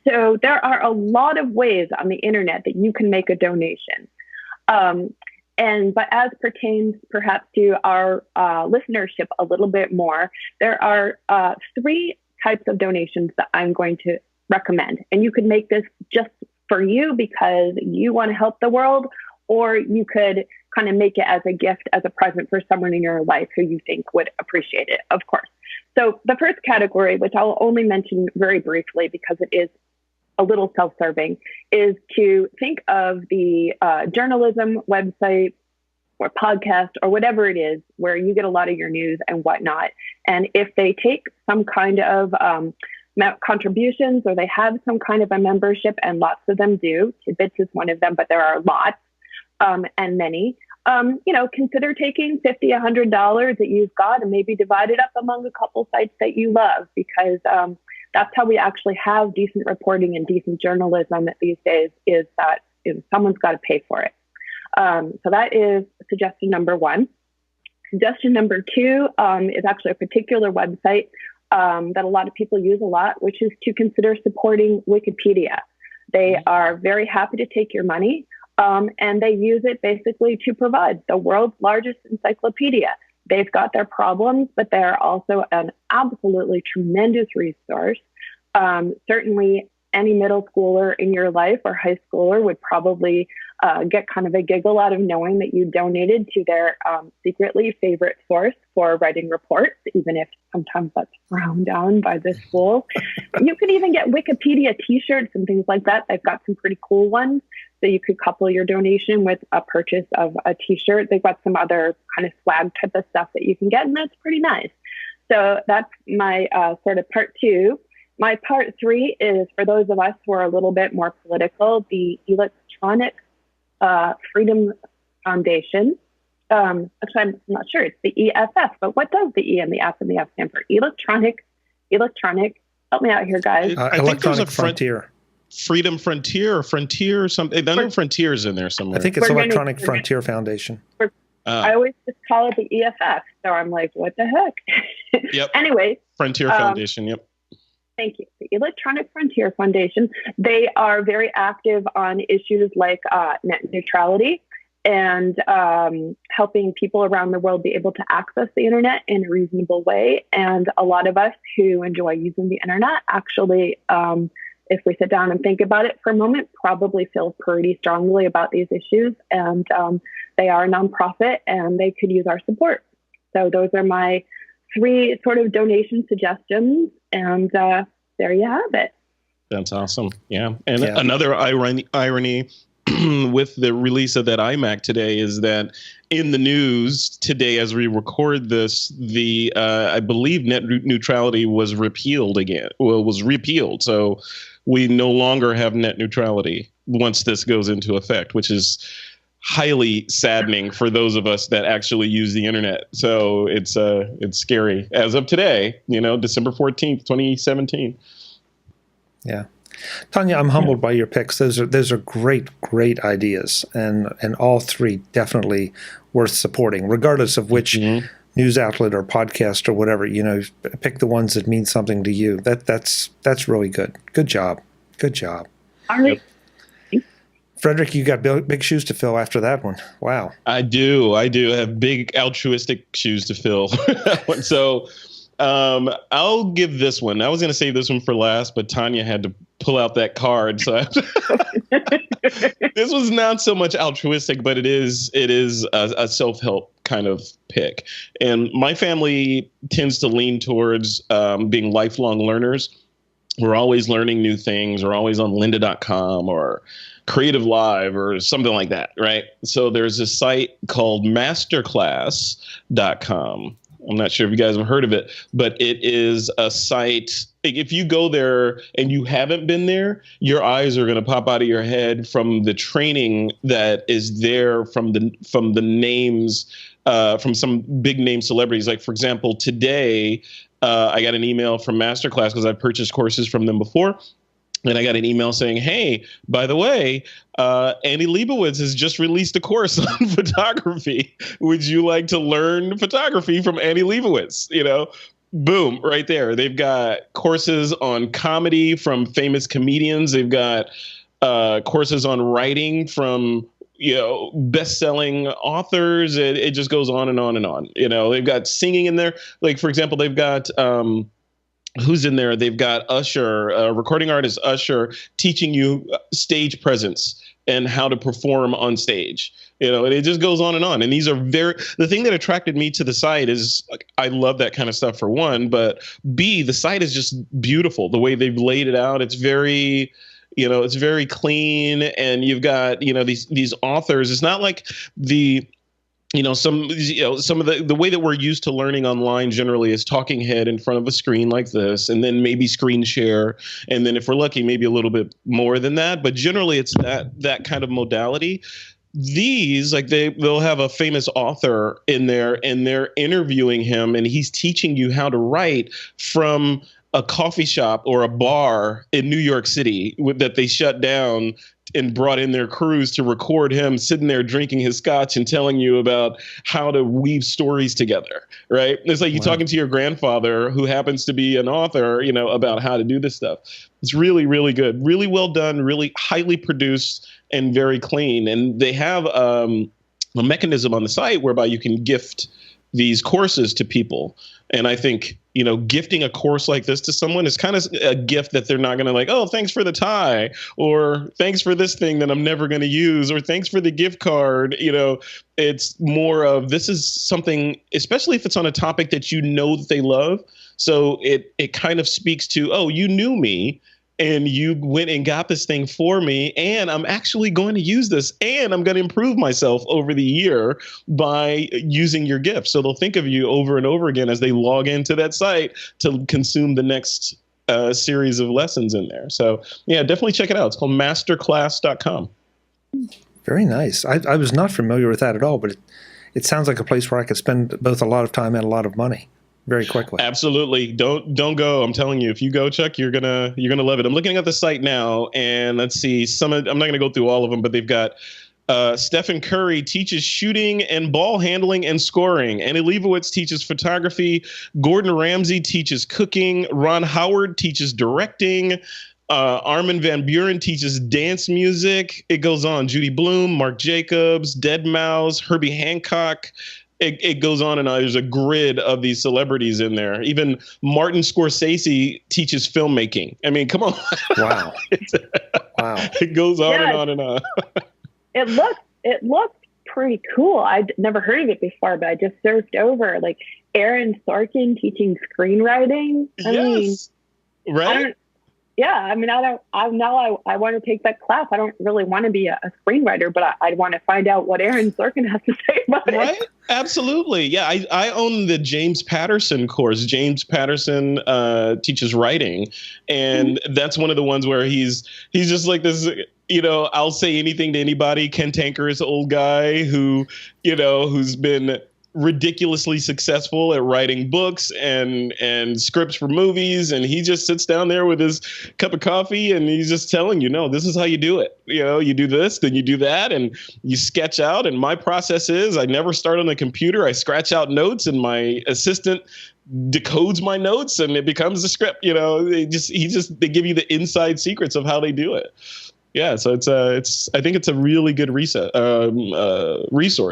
So there are a lot of ways on the internet that you can make a donation. But as pertains perhaps to our listenership a little bit more, there are 3 types of donations that I'm going to recommend. And you could make this just for you because you want to help the world, or you could kind of make it as a gift, as a present for someone in your life who you think would appreciate it, of course. So the first category, which I'll only mention very briefly because it is a little self-serving, is to think of the journalism website or podcast or whatever it is where you get a lot of your news and whatnot. And if they take some kind of contributions, or they have some kind of a membership, and lots of them do, Tidbits is one of them, but there are lots and many, consider taking $50, $100 that you've got and maybe divide it up among a couple sites that you love, because that's how we actually have decent reporting and decent journalism these days, is that someone's got to pay for it. So that is suggestion number 1. Suggestion number 2 is actually a particular website that a lot of people use a lot, which is to consider supporting Wikipedia. They are very happy to take your money, and they use it basically to provide the world's largest encyclopedia. They've got their problems, but they're also an absolutely tremendous resource. Certainly, any middle schooler in your life or high schooler would probably get kind of a giggle out of knowing that you donated to their secretly favorite source for writing reports, even if sometimes that's frowned down by the school. You could even get Wikipedia t-shirts and things like that. They've got some pretty cool ones. So you could couple your donation with a purchase of a t-shirt. They've got some other kind of swag type of stuff that you can get, and that's pretty nice. So that's my sort of part 2. My part 3 is for those of us who are a little bit more political, the Electronic Freedom Foundation. Actually, I'm not sure. It's the EFF, but what does the E and the F and the F stand for? Electronic. Help me out here, guys. Electronic Frontier. Freedom Frontier or Frontier or something. I know Frontier's in there somewhere. I think it's Electronic Frontier Foundation. I always just call it the EFF. So I'm like, what the heck? Yep. Anyway. Frontier Foundation, yep. Thank you. The Electronic Frontier Foundation, they are very active on issues like net neutrality and helping people around the world be able to access the internet in a reasonable way. And a lot of us who enjoy using the internet actually, if we sit down and think about it for a moment, probably feel pretty strongly about these issues. And they are a nonprofit and they could use our support. So those are my 3 sort of donation suggestions. And there you have it. That's awesome. Yeah. And another irony with the release of that iMac today is that in the news today, as we record this, I believe net neutrality was repealed again. Well, was repealed. So we no longer have net neutrality once this goes into effect, which is highly saddening for those of us that actually use the internet. So it's scary as of today, December 14th, 2017. Yeah. Tonya, I'm humbled by your picks. Those are great ideas, and all 3 definitely worth supporting, regardless of which news outlet or podcast or whatever. Pick the ones that mean something to you. That's really good. Good job. All right. Frederick, you got big shoes to fill after that one. Wow. I do have big altruistic shoes to fill. So I'll give this one. I was going to save this one for last, but Tonya had to pull out that card. So this was not so much altruistic, but it is a self-help kind of pick. And my family tends to lean towards being lifelong learners. We're always learning new things. We're always on lynda.com or Creative Live or something like that, right? So there's a site called MasterClass.com. I'm not sure if you guys have heard of it, but it is a site. If you go there and you haven't been there, your eyes are going to pop out of your head from the training that is there from the names, from some big name celebrities. Like, for example, today I got an email from MasterClass because I've purchased courses from them before. And I got an email saying, hey, by the way, Annie Leibovitz has just released a course on photography. Would you like to learn photography from Annie Leibovitz? Boom, right there. They've got courses on comedy from famous comedians. They've got courses on writing from best-selling authors. It just goes on and on and on. They've got singing in there. Like, for example, they've got who's in there? They've got Usher, recording artist Usher, teaching you stage presence and how to perform on stage. And it just goes on and on. And these are the thing that attracted me to the site is, like, I love that kind of stuff, for one, but B, the site is just beautiful. The way they've laid it out, it's very, it's very clean. And you've got, these authors. It's not like some of the way that we're used to learning online generally is talking head in front of a screen like this, and then maybe screen share. And then if we're lucky, maybe a little bit more than that. But generally it's that kind of modality. These, like, they'll have a famous author in there and they're interviewing him and he's teaching you how to write from a coffee shop or a bar in New York City that they shut down and brought in their crews to record him sitting there drinking his scotch and telling you about how to weave stories together, right? It's like you talking to your grandfather who happens to be an author, about how to do this stuff. It's really, really good, really well done, really highly produced and very clean. And they have a mechanism on the site whereby you can gift these courses to people. And I think, gifting a course like this to someone is kind of a gift that they're not going to like, oh, thanks for the tie, or thanks for this thing that I'm never going to use, or thanks for the gift card. It's more of, this is something, especially if it's on a topic that that they love. So it kind of speaks to, oh, you knew me and you went and got this thing for me, and I'm actually going to use this, and I'm going to improve myself over the year by using your gift. So they'll think of you over and over again as they log into that site to consume the next series of lessons in there. So yeah, definitely check it out. It's called masterclass.com. Very nice. I was not familiar with that at all, but it sounds like a place where I could spend both a lot of time and a lot of money very quickly. Absolutely. Don't go. I'm telling you, if you go, Chuck, you're gonna love it. I'm looking at the site now, and let's see. I'm not gonna go through all of them, but they've got Stephen Curry teaches shooting and ball handling and scoring. Annie Leibovitz teaches photography. Gordon Ramsay teaches cooking. Ron Howard teaches directing. Armin van Buuren teaches dance music. It goes on. Judy Blume, Mark Jacobs, Deadmau5, Herbie Hancock. It goes on and on. There's a grid of these celebrities in there. Even Martin Scorsese teaches filmmaking. I mean, come on. Wow. Wow. It goes on and on and on. It looks pretty cool. I'd never heard of it before, but I just surfed over, like, Aaron Sorkin teaching screenwriting. I mean, right? I want to take that class. I don't really want to be a screenwriter, but I want to find out what Aaron Sorkin has to say about it. Right? Absolutely. Yeah, I own the James Patterson course. James Patterson teaches writing, and that's one of the ones where he's just like this, I'll say anything to anybody, cantankerous old guy who's been ridiculously successful at writing books and scripts for movies, and he just sits down there with his cup of coffee and he's just telling you, no, this is how you do it. You do this, then you do that, and you sketch out. And my process is, I never start on the computer. I scratch out notes, and my assistant decodes my notes, and it becomes a script. They give you the inside secrets of how they do it. Yeah, so I think it's a really good resource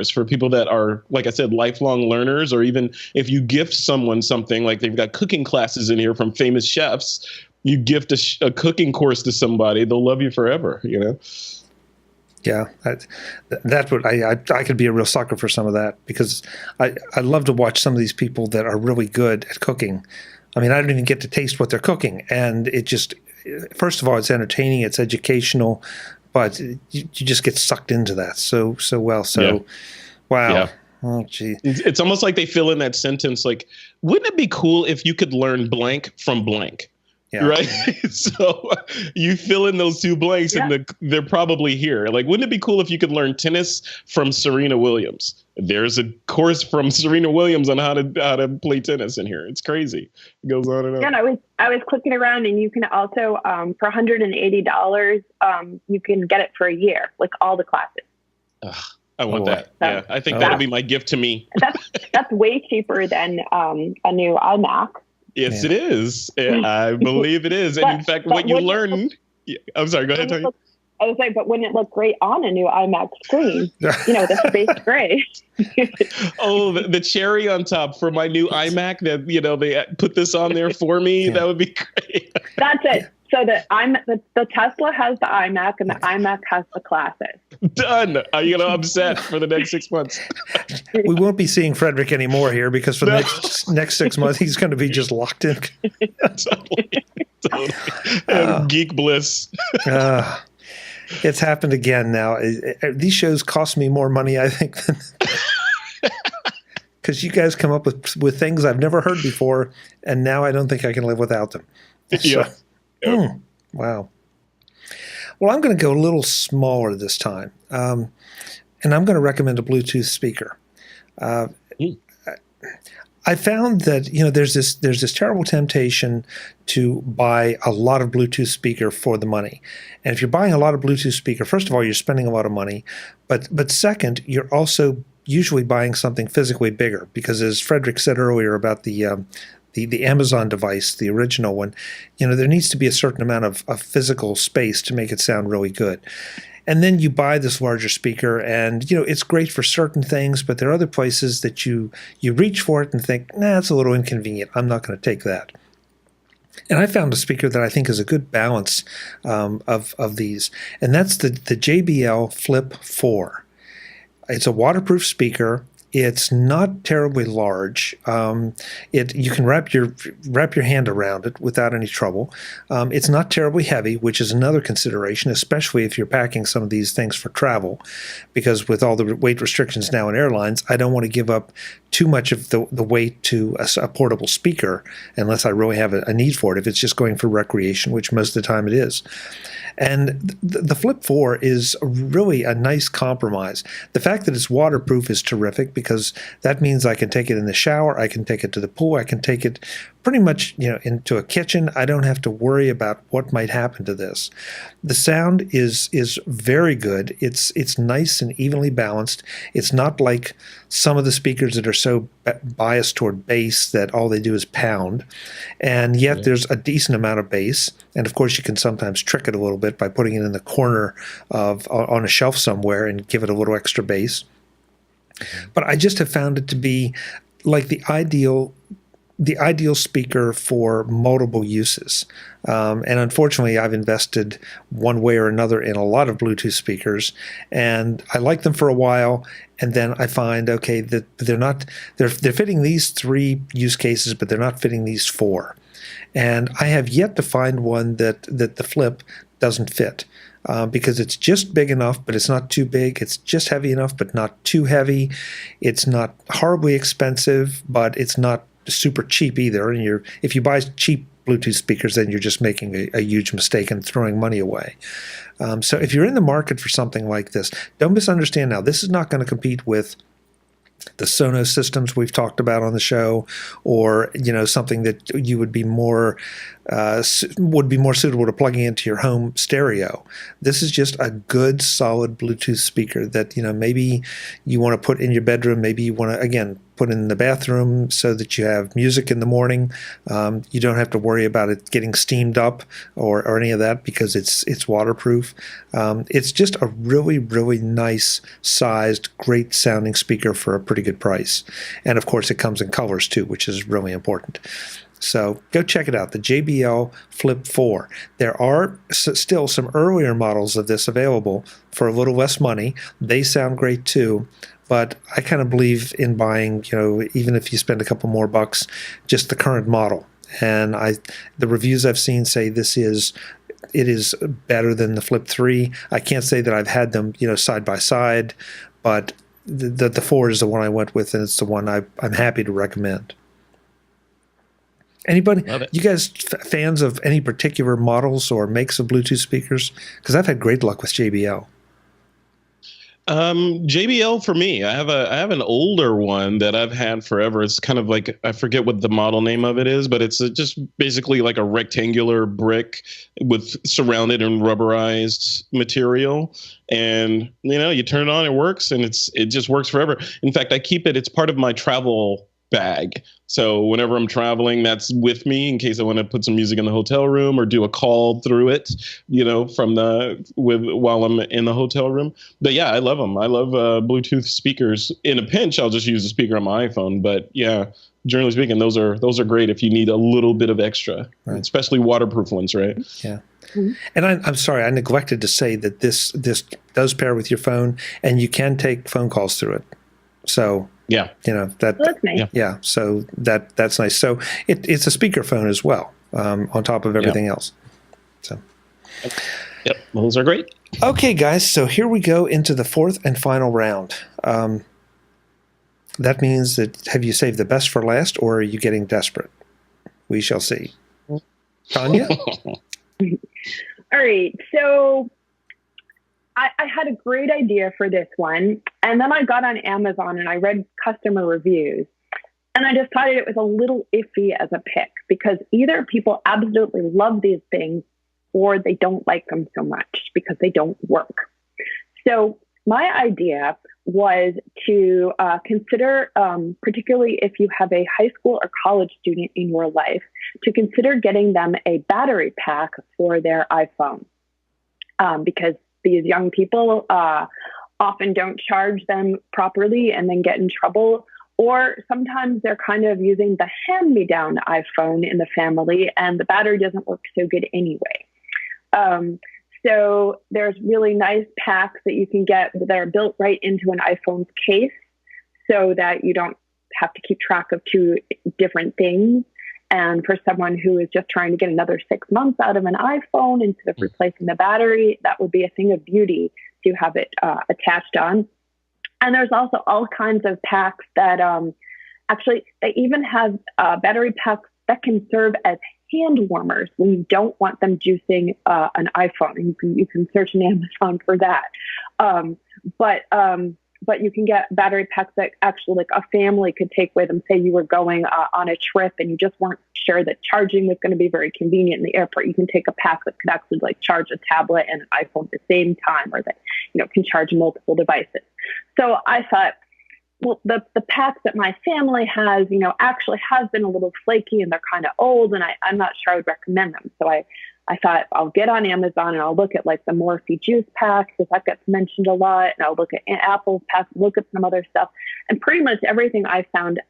for people that are, like I said, lifelong learners, or even if you gift someone something, like they've got cooking classes in here from famous chefs. You gift a cooking course to somebody, they'll love you forever. Yeah, that would I could be a real sucker for some of that, because I love to watch some of these people that are really good at cooking. I mean, I don't even get to taste what they're cooking, and it just, first of all, it's entertaining, it's educational, but you just get sucked into that so well. So, yeah. Wow. Yeah. Oh, gee. It's almost like they fill in that sentence, like, wouldn't it be cool if you could learn blank from blank? Yeah. Right? So you fill in those two blanks, and they're probably here. Like, wouldn't it be cool if you could learn tennis from Serena Williams? There's a course from Serena Williams on how to play tennis in here. It's crazy. It goes on and on. Yeah, and I was clicking around, and you can also for $180, you can get it for a year, like all the classes. I want that. So, I think that'll be my gift to me. That's way cheaper than a new iMac. Yes, Yeah. it is. I believe it is. And in fact, what you learn, I'm sorry, go ahead, Tonya. I was like, but wouldn't it look great on a new iMac screen? The space gray. Oh, the cherry on top for my new iMac that, they put this on there for me. Yeah. That would be great. That's it. So the Tesla has the iMac and the iMac has the Classic. Done. I'm set for the next 6 months. We won't be seeing Frederick anymore here because for the next 6 months, he's going to be just locked in. Totally. Geek bliss. It's happened again now. These shows cost me more money, I think, because you guys come up with things I've never heard before, and now I don't think I can live without them. So, yeah. Wow. Well, I'm going to go a little smaller this time, and I'm going to recommend a Bluetooth speaker. I found that there's this terrible temptation to buy a lot of Bluetooth speaker for the money, and if you're buying a lot of Bluetooth speaker, first of all, you're spending a lot of money, but second, you're also usually buying something physically bigger because, as Frederick said earlier about the Amazon device, the original one, there needs to be a certain amount of physical space to make it sound really good. And then you buy this larger speaker and, it's great for certain things, but there are other places that you reach for it and think, nah, it's a little inconvenient. I'm not going to take that. And I found a speaker that I think is a good balance of these, and that's the JBL Flip 4. It's a waterproof speaker. It's not terribly large. You can wrap your hand around it without any trouble. It's not terribly heavy, which is another consideration, especially if you're packing some of these things for travel, because with all the weight restrictions now in airlines, I don't want to give up too much of the weight to a portable speaker unless I really have a need for it, if it's just going for recreation, which most of the time it is. And the Flip 4 is really a nice compromise. The fact that it's waterproof is terrific because that means I can take it in the shower, I can take it to the pool, I can take it pretty much into a kitchen. I don't have to worry about what might happen to this. The sound is very good. It's nice and evenly balanced. It's not like some of the speakers that are so biased toward bass that all they do is pound, and yet there's a decent amount of bass. And of course, you can sometimes trick it a little bit by putting it in the corner on a shelf somewhere and give it a little extra bass. But I just have found it to be like the ideal speaker for multiple uses. And unfortunately, I've invested one way or another in a lot of Bluetooth speakers, and I like them for a while, and then I find, okay, that they're fitting these 3 use cases, but they're not fitting these 4. And I have yet to find one that the Flip doesn't fit. Because it's just big enough, but it's not too big. It's just heavy enough, but not too heavy. It's not horribly expensive, but it's not super cheap either. And if you buy cheap Bluetooth speakers, then you're just making a huge mistake and throwing money away. So if you're in the market for something like this, don't misunderstand now. This is not going to compete with the Sonos systems we've talked about on the show, or something that you would be more suitable to plugging into your home stereo. This is just a good, solid Bluetooth speaker that maybe you want to put in your bedroom. Maybe you want to again put in the bathroom so that you have music in the morning. You don't have to worry about it getting steamed up or any of that because it's waterproof. It's just a really, really nice sized, great sounding speaker for a pretty good price. And of course, it comes in colors too, which is really important. So go check it out, the JBL Flip 4. There are still some earlier models of this available for a little less money. They sound great too. But I kind of believe in buying, even if you spend a couple more bucks, just the current model. And the reviews I've seen say it is better than the Flip 3. I can't say that I've had them, side by side, but the 4 is the one I went with, and it's the one I'm happy to recommend. Anybody, you guys fans of any particular models or makes of Bluetooth speakers? Because I've had great luck with JBL. JBL for me, I have an older one that I've had forever. It's kind of like, I forget what the model name of it is, but it's just basically like a rectangular brick with surrounded in rubberized material. And, you turn it on, it works, and it just works forever. In fact, I keep it. It's part of my travel bag. So whenever I'm traveling, that's with me in case I want to put some music in the hotel room or do a call through it, while I'm in the hotel room. But yeah, I love them. I love Bluetooth speakers. In a pinch, I'll just use a speaker on my iPhone. But yeah, generally speaking, those are great if you need a little bit of extra, right. Especially waterproof ones, right? Yeah. Mm-hmm. And I'm sorry, I neglected to say that this does pair with your phone, and you can take phone calls through it. So yeah, that's nice. Yeah, so that's nice. So it's a speakerphone as well, on top of everything else. So, yep, those are great. Okay, guys. So here we go into the fourth and final round. That means that have you saved the best for last, or are you getting desperate? We shall see. Tonya? All right. So I had a great idea for this one. And then I got on Amazon and I read customer reviews. And I decided it was a little iffy as a pick because either people absolutely love these things or they don't like them so much because they don't work. So my idea was to consider, particularly if you have a high school or college student in your life, to consider getting them a battery pack for their iPhone. Because these young people often don't charge them properly and then get in trouble. Or sometimes they're kind of using the hand-me-down iPhone in the family and the battery doesn't work so good anyway. So there's really nice packs that you can get that are built right into an iPhone's case so that you don't have to keep track of two different things. And for someone who is just trying to get another 6 months out of an iPhone instead of replacing the battery, that would be a thing of beauty to have it attached on. And there's also all kinds of packs that actually, they even have battery packs that can serve as hand warmers when you don't want them juicing an iPhone. And you can search on Amazon for that. But you can get battery packs that actually like a family could take with them. Say you were going on a trip and you just weren't sure that charging was going to be very convenient in the airport. You can take a pack that could actually like charge a tablet and an iPhone at the same time, or that, can charge multiple devices. So I thought, well, the packs that my family has, actually has been a little flaky and they're kind of old and I'm not sure I would recommend them. So I thought I'll get on Amazon and I'll look at like the Morphe juice packs, because that gets mentioned a lot. And I'll look at Apple's packs, look at some other stuff. And pretty much everything I found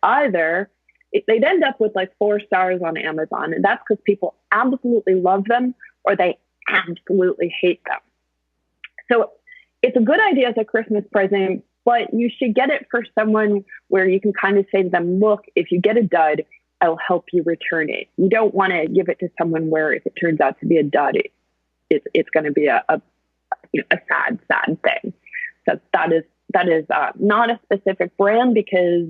they'd end up with like 4 stars on Amazon. And that's because people absolutely love them or they absolutely hate them. So it's a good idea as a Christmas present, but you should get it for someone where you can kind of say to them, look, if you get a dud, I'll help you return it. You don't want to give it to someone where if it turns out to be a dud, it's going to be a sad thing. So that is not a specific brand because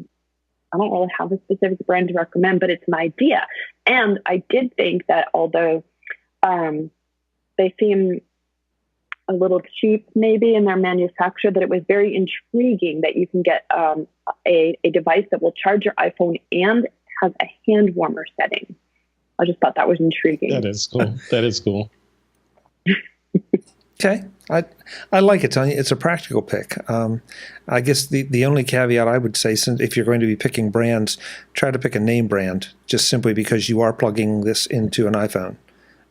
I don't really have a specific brand to recommend, but it's an idea. And I did think that although they seem a little cheap maybe in their manufacture, that it was very intriguing that you can get a device that will charge your iPhone and has a hand warmer setting. I just thought that was intriguing. That is cool. Okay. I like it, Tonya. It's a practical pick. I guess the only caveat I would say, since if you're going to be picking brands, try to pick a name brand, just simply because you are plugging this into an iPhone.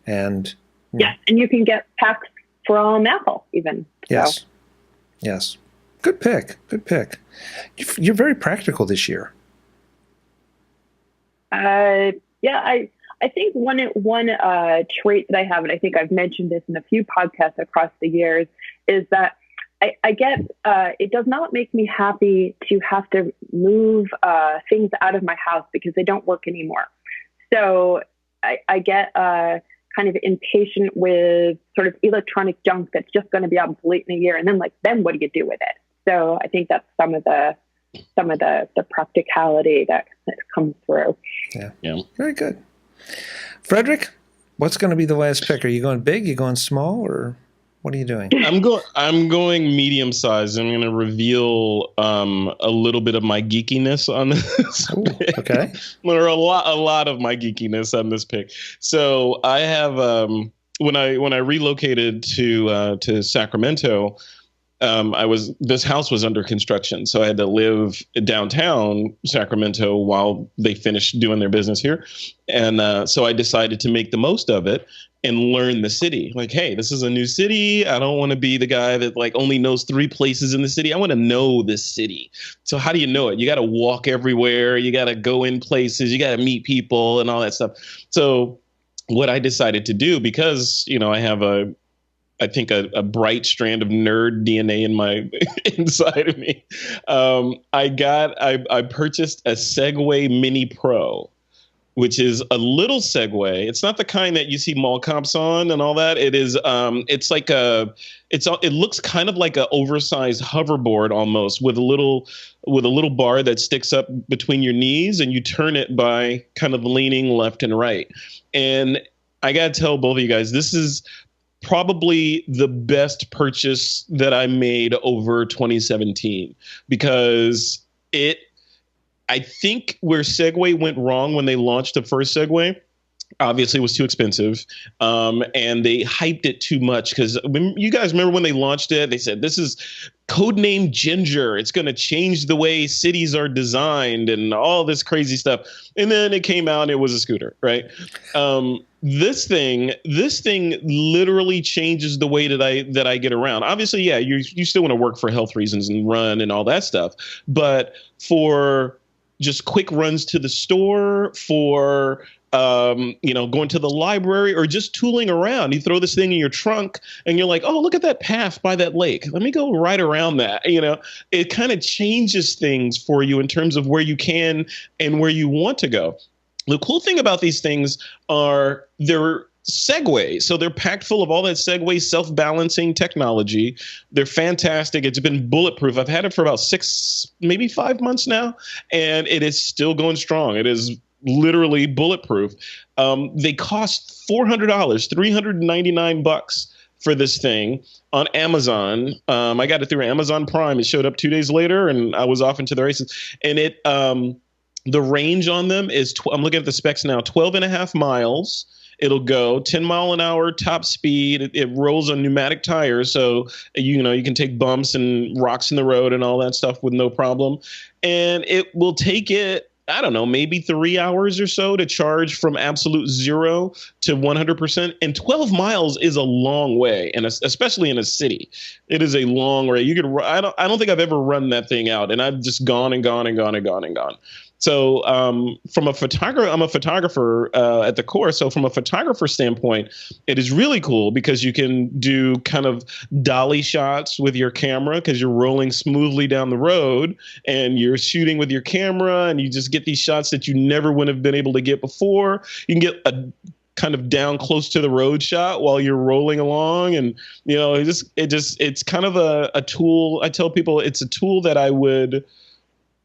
And yeah, and you can get packs from Apple even. Yes. Yes. Good pick. You're very practical this year. I think one trait that I have, and I think I've mentioned this in a few podcasts across the years, is that I get it does not make me happy to have to move things out of my house because they don't work anymore. So I get kind of impatient with sort of electronic junk that's just going to be obsolete in a year, and then what do you do with it? So I think that's some of the practicality that comes through. Yeah. Very good. Frederick, what's going to be the last pick? Are you going big? Are you going small? Or what are you doing? I'm going medium size. I'm going to reveal a little bit of my geekiness on this pick. Okay. There are a lot of my geekiness on this pick. So I have when I relocated to Sacramento, this house was under construction, so I had to live downtown Sacramento while they finished doing their business here. And so I decided to make the most of it and learn the city. Like, hey, this is a new city. I don't want to be the guy that like only knows 3 places in the city. I want to know this city. So how do you know it? You got to walk everywhere. You got to go in places. You got to meet people and all that stuff. So what I decided to do, because, I have I think a bright strand of nerd DNA in my inside of me. I purchased a Segway Mini Pro, which is a little Segway. It's not the kind that you see mall cops on and all that. It is. It's like it looks kind of like an oversized hoverboard almost, with a little bar that sticks up between your knees, and you turn it by kind of leaning left and right. And I gotta tell both of you guys, this is probably the best purchase that I made over 2017, because I think where Segway went wrong when they launched the first Segway, obviously it was too expensive, and they hyped it too much. Because you guys remember when they launched it, they said, this is codename Ginger. It's going to change the way cities are designed and all this crazy stuff. And then it came out and it was a scooter, right? This thing literally changes the way that I get around. Obviously, yeah, you still want to work for health reasons and run and all that stuff. But for just quick runs to the store, for going to the library, or just tooling around, you throw this thing in your trunk and you're like, oh, look at that path by that lake. Let me go right around that. It kind of changes things for you in terms of where you can and where you want to go. The cool thing about these things are they're Segway. So they're packed full of all that Segway self-balancing technology. They're fantastic. It's been bulletproof. I've had it for about 6, maybe 5 months now, and it is still going strong. It is literally bulletproof. They cost $400, $399 for this thing on Amazon. I got it through Amazon Prime. It showed up 2 days later, and I was off into the races. And the range on them is, I'm looking at the specs now, 12.5 miles. It'll go 10 mile an hour top speed. It rolls on pneumatic tires, so you can take bumps and rocks in the road and all that stuff with no problem. And it will take it, I don't know, maybe 3 hours or so to charge from absolute 0 to 100%. And 12 miles is a long way, and especially in a city, it is a long way. I don't think I've ever run that thing out, and I've just gone and gone and gone and gone and gone. So from a photographer, I'm a photographer at the core. So from a photographer standpoint, it is really cool because you can do kind of dolly shots with your camera, because you're rolling smoothly down the road and you're shooting with your camera, and you just get these shots that you never would have been able to get before. You can get a kind of down close to the road shot while you're rolling along. And, it's kind of a tool. I tell people it's a tool that I would,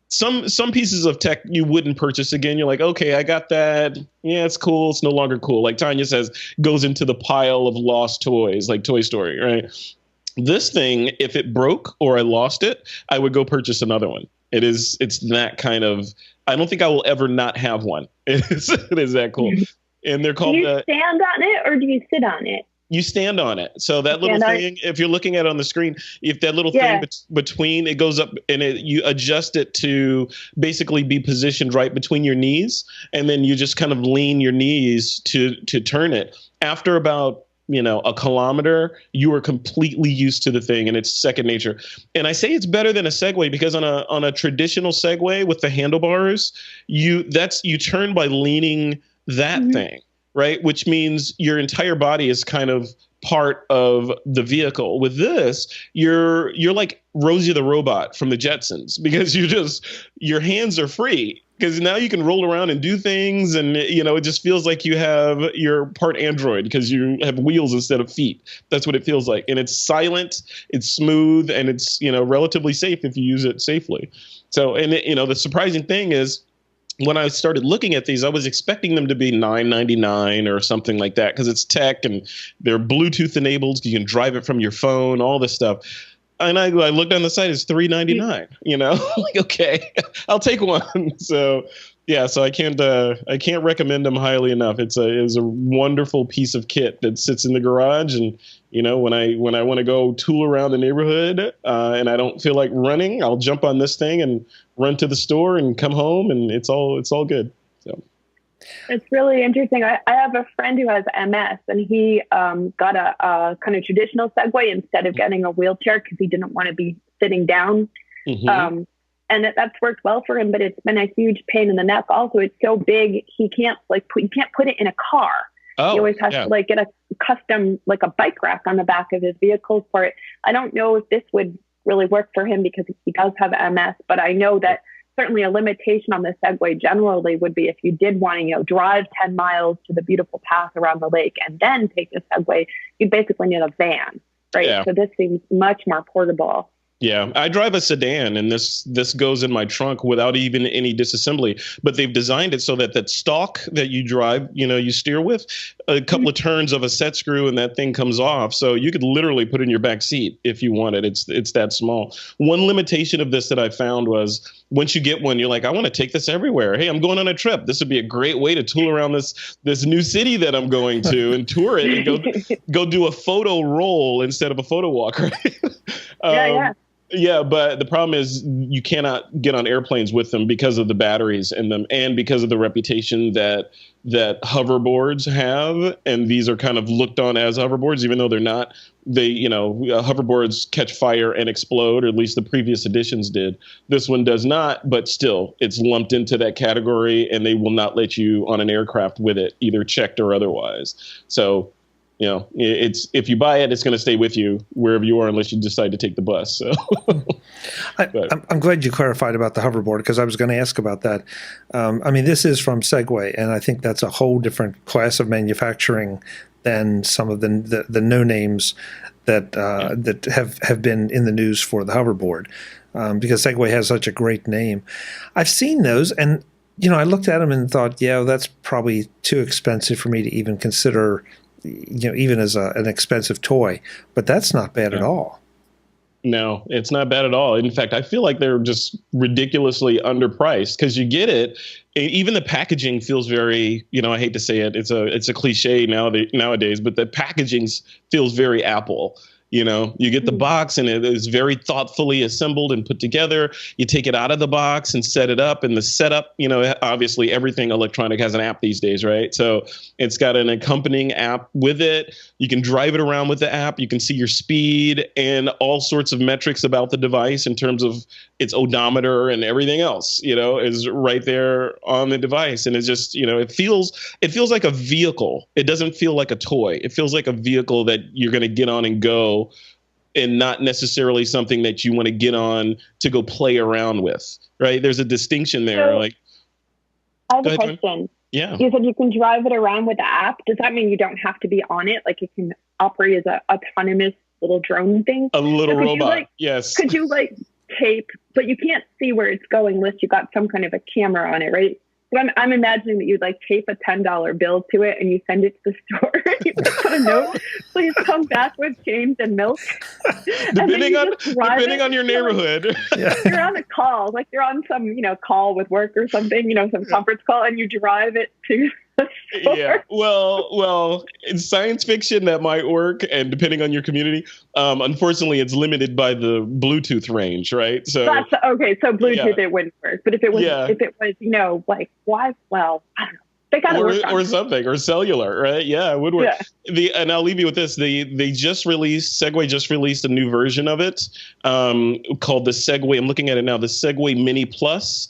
some pieces of tech you wouldn't purchase again. You're like, okay, I got that. Yeah, it's cool. It's no longer cool. Like Tonya says, goes into the pile of lost toys, like Toy Story, right? This thing, if it broke or I lost it, I would go purchase another one. It's that kind of, I don't think I will ever not have one. It is that cool. And they're called. Do you stand on it or do you sit on it? You stand on it. So that little thing, if you're looking at it on the screen, if that little thing between, it goes up and you adjust it to basically be positioned right between your knees. And then you just kind of lean your knees to turn it. After about, a kilometer, you are completely used to the thing, and it's second nature. And I say it's better than a Segway because on a traditional Segway with the handlebars, you turn by leaning that thing. Right? Which means your entire body is kind of part of the vehicle. With this, you're like Rosie the Robot from the Jetsons, because your hands are free, because now you can roll around and do things. And, it just feels like you're part android because you have wheels instead of feet. That's what it feels like. And it's silent, it's smooth, and it's, relatively safe if you use it safely. So, and the surprising thing is, when I started looking at these, I was expecting them to be $9.99 or something like that, because it's tech and they're Bluetooth enabled. You can drive it from your phone, all this stuff. And I looked on the site, it's $3.99. Like, okay, I'll take one. So Yeah, so I can't recommend them highly enough. It's a wonderful piece of kit that sits in the garage, and when I want to go tool around the neighborhood and I don't feel like running, I'll jump on this thing and run to the store and come home, and it's all good. So it's really interesting. I have a friend who has MS, and he got a kind of traditional Segway instead of getting a wheelchair because he didn't want to be sitting down. Mm-hmm. And that's worked well for him, but it's been a huge pain in the neck. Also, it's so big, he can't put it in a car. He always has to get a custom, like a bike rack on the back of his vehicle for it. I don't know if this would really work for him because he does have MS, but I know that certainly a limitation on the Segway generally would be if you did want to, drive 10 miles to the beautiful path around the lake and then take the Segway, you basically need a van, right? Yeah. So this seems much more portable. Yeah, I drive a sedan, and this goes in my trunk without even any disassembly. But they've designed it so that stalk that you drive, you steer with, a couple of turns of a set screw, and that thing comes off. So you could literally put it in your back seat if you wanted. It's that small. One limitation of this that I found was once you get one, you're like, I want to take this everywhere. Hey, I'm going on a trip. This would be a great way to tool around this new city that I'm going to and tour it and go do a photo roll instead of a photo walk. Right? Yeah. Yeah, but the problem is you cannot get on airplanes with them because of the batteries in them and because of the reputation that hoverboards have. And these are kind of looked on as hoverboards, even though they're not. Hoverboards catch fire and explode, or at least the previous editions did. This one does not, but still, it's lumped into that category, and they will not let you on an aircraft with it, either checked or otherwise. So, it's if you buy it, it's going to stay with you wherever you are, unless you decide to take the bus. So, I'm glad you clarified about the hoverboard because I was going to ask about that. This is from Segway, and I think that's a whole different class of manufacturing than some of the no names that have been in the news for the hoverboard, because Segway has such a great name. I've seen those, and I looked at them and thought, yeah, that's probably too expensive for me to even consider. Even as an expensive toy, but that's not bad at all. No, it's not bad at all. In fact, I feel like they're just ridiculously underpriced because you get it. Even the packaging feels very, I hate to say it, it's a cliche nowadays, but the packaging feels very Apple. You get the box and it is very thoughtfully assembled and put together. You take it out of the box and set it up, and the setup, obviously everything electronic has an app these days, right? So it's got an accompanying app with it. You can drive it around with the app. You can see your speed and all sorts of metrics about the device in terms of its odometer and everything else, is right there on the device. And it's just, it feels like a vehicle. It doesn't feel like a toy. It feels like a vehicle that you're going to get on and go, and not necessarily something that you want to get on to go play around with, right? There's a distinction there. So, I have a question. Yeah. You said you can drive it around with the app. Does that mean you don't have to be on it? Like it can operate as an autonomous little drone thing? A little robot, yes. Could you tape, but you can't see where it's going unless you got some kind of a camera on it, right? So I'm imagining that you'd tape a $10 bill to it and you send it to the store. You put a note, please come back with change and milk. Depending on your neighborhood. You're on a call, you're on some, call with work or something, some conference call, and you drive it to the store. Yeah. Well, in science fiction that might work, and depending on your community, unfortunately it's limited by the Bluetooth range, right? So that's okay. So Bluetooth it wouldn't work, but if it was, why? Well, I don't know. They gotta work on or something, or cellular, right? Yeah, it would work. Yeah. And I'll leave you with this. Segway just released a new version of it called the Segway. I'm looking at it now. The Segway Mini Plus.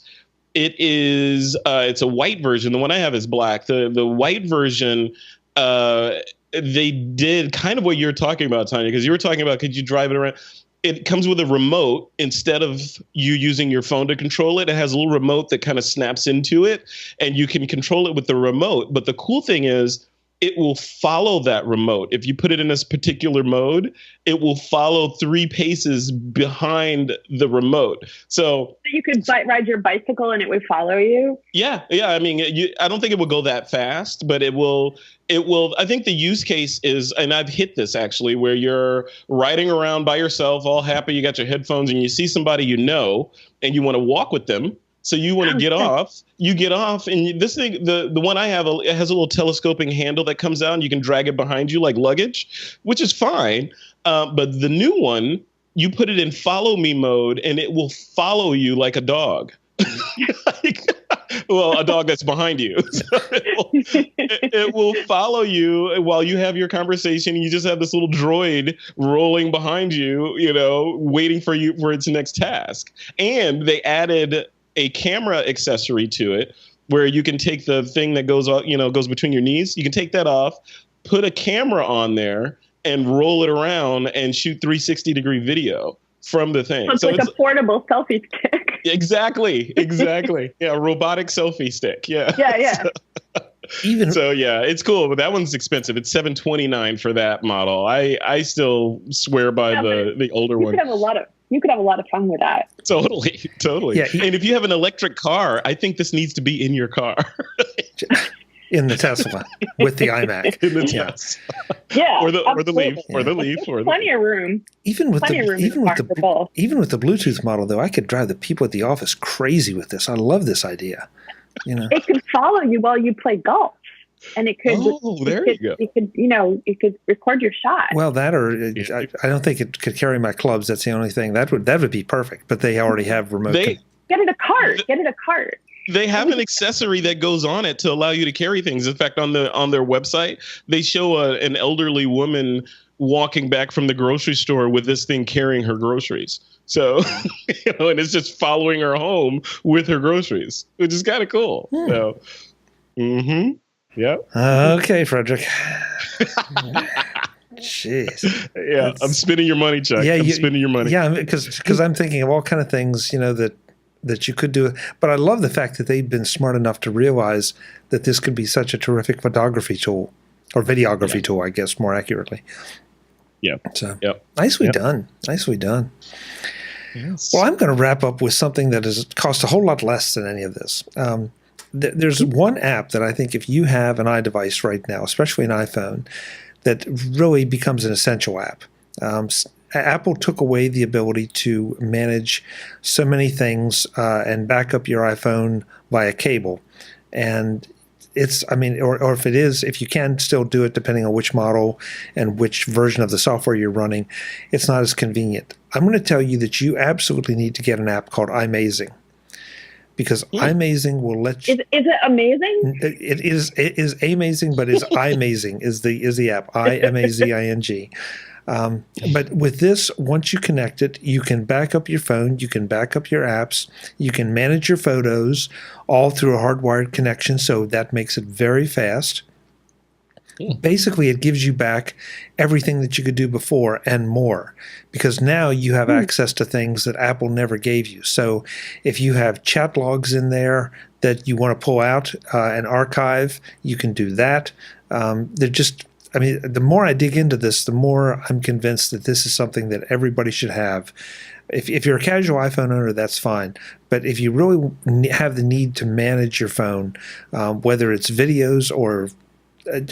It is it's a white version. The one I have is black. The white version, they did kind of what you're talking about, Tonya, because you were talking about could you drive it around. It comes with a remote instead of you using your phone to control it. It has a little remote that kind of snaps into it, and you can control it with the remote. But the cool thing is it will follow that remote. If you put it in this particular mode, it will follow 3 paces behind the remote. So you could ride your bicycle and it would follow you? Yeah. I don't think it will go that fast, but it will. I think the use case is, and I've hit this actually, where you're riding around by yourself, all happy, you got your headphones, and you see somebody and you want to walk with them. So you want to get off, you get off, and this thing, the one I have, it has a little telescoping handle that comes out, and you can drag it behind you like luggage, which is fine. But the new one, you put it in follow me mode, and it will follow you like a dog. Well, a dog that's behind you. So it will follow you while you have your conversation. You just have this little droid rolling behind you, waiting for you for its next task. And they added a camera accessory to it where you can take the thing that goes between your knees. You can take that off, put a camera on there, and roll it around and shoot 360-degree video from the thing. So it's like a portable selfie stick. Exactly. Yeah, robotic selfie stick. Yeah. Yeah. So yeah, it's cool, but that one's expensive. It's $729 for that model. I still swear by the older one. You could have a lot of fun with that. Totally. Yeah. And if you have an electric car, I think this needs to be in your car. In the Tesla with the iMac. In the Tesla. Yeah. Or the Leaf. Or the Leaf. Plenty of room. Even with the Bluetooth model, though, I could drive the people at the office crazy with this. I love this idea. It could follow you while you play golf. And it could. Oh, there you go. It could record your shot. Well, that I don't think it could carry my clubs. That's the only thing that would be perfect. But they already have remote. Get it a cart. They have an accessory that goes on it to allow you to carry things. In fact, on their website, they show an elderly woman walking back from the grocery store with this thing carrying her groceries. So, and it's just following her home with her groceries, which is kind of cool. So, yeah. Okay, Frederick. Jeez. Yeah, I'm spending your money, Chuck. I'm spending your money. Yeah, because I'm thinking of all kind of things, that you could do. But I love the fact that they've been smart enough to realize that this could be such a terrific photography tool, or videography tool, I guess, more accurately. Yeah. So nicely done. Nicely done. Yes. Well, I'm going to wrap up with something that has cost a whole lot less than any of this. There's one app that I think if you have an iDevice right now, especially an iPhone, that really becomes an essential app. Apple took away the ability to manage so many things and back up your iPhone via cable. And or if you can still do it depending on which model and which version of the software you're running, it's not as convenient. I'm going to tell you that you absolutely need to get an app called iMazing. Because iMazing will let you. Is it amazing? It is amazing, but is iMazing is the app. iMazing. But with this, once you connect it, you can back up your phone, you can back up your apps, you can manage your photos all through a hardwired connection, so that makes it very fast. Basically, it gives you back everything that you could do before and more, because now you have access to things that Apple never gave you. So if you have chat logs in there that you want to pull out and archive, you can do that. The more I dig into this, the more I'm convinced that this is something that everybody should have. If you're a casual iPhone owner, that's fine. But if you really have the need to manage your phone, whether it's videos or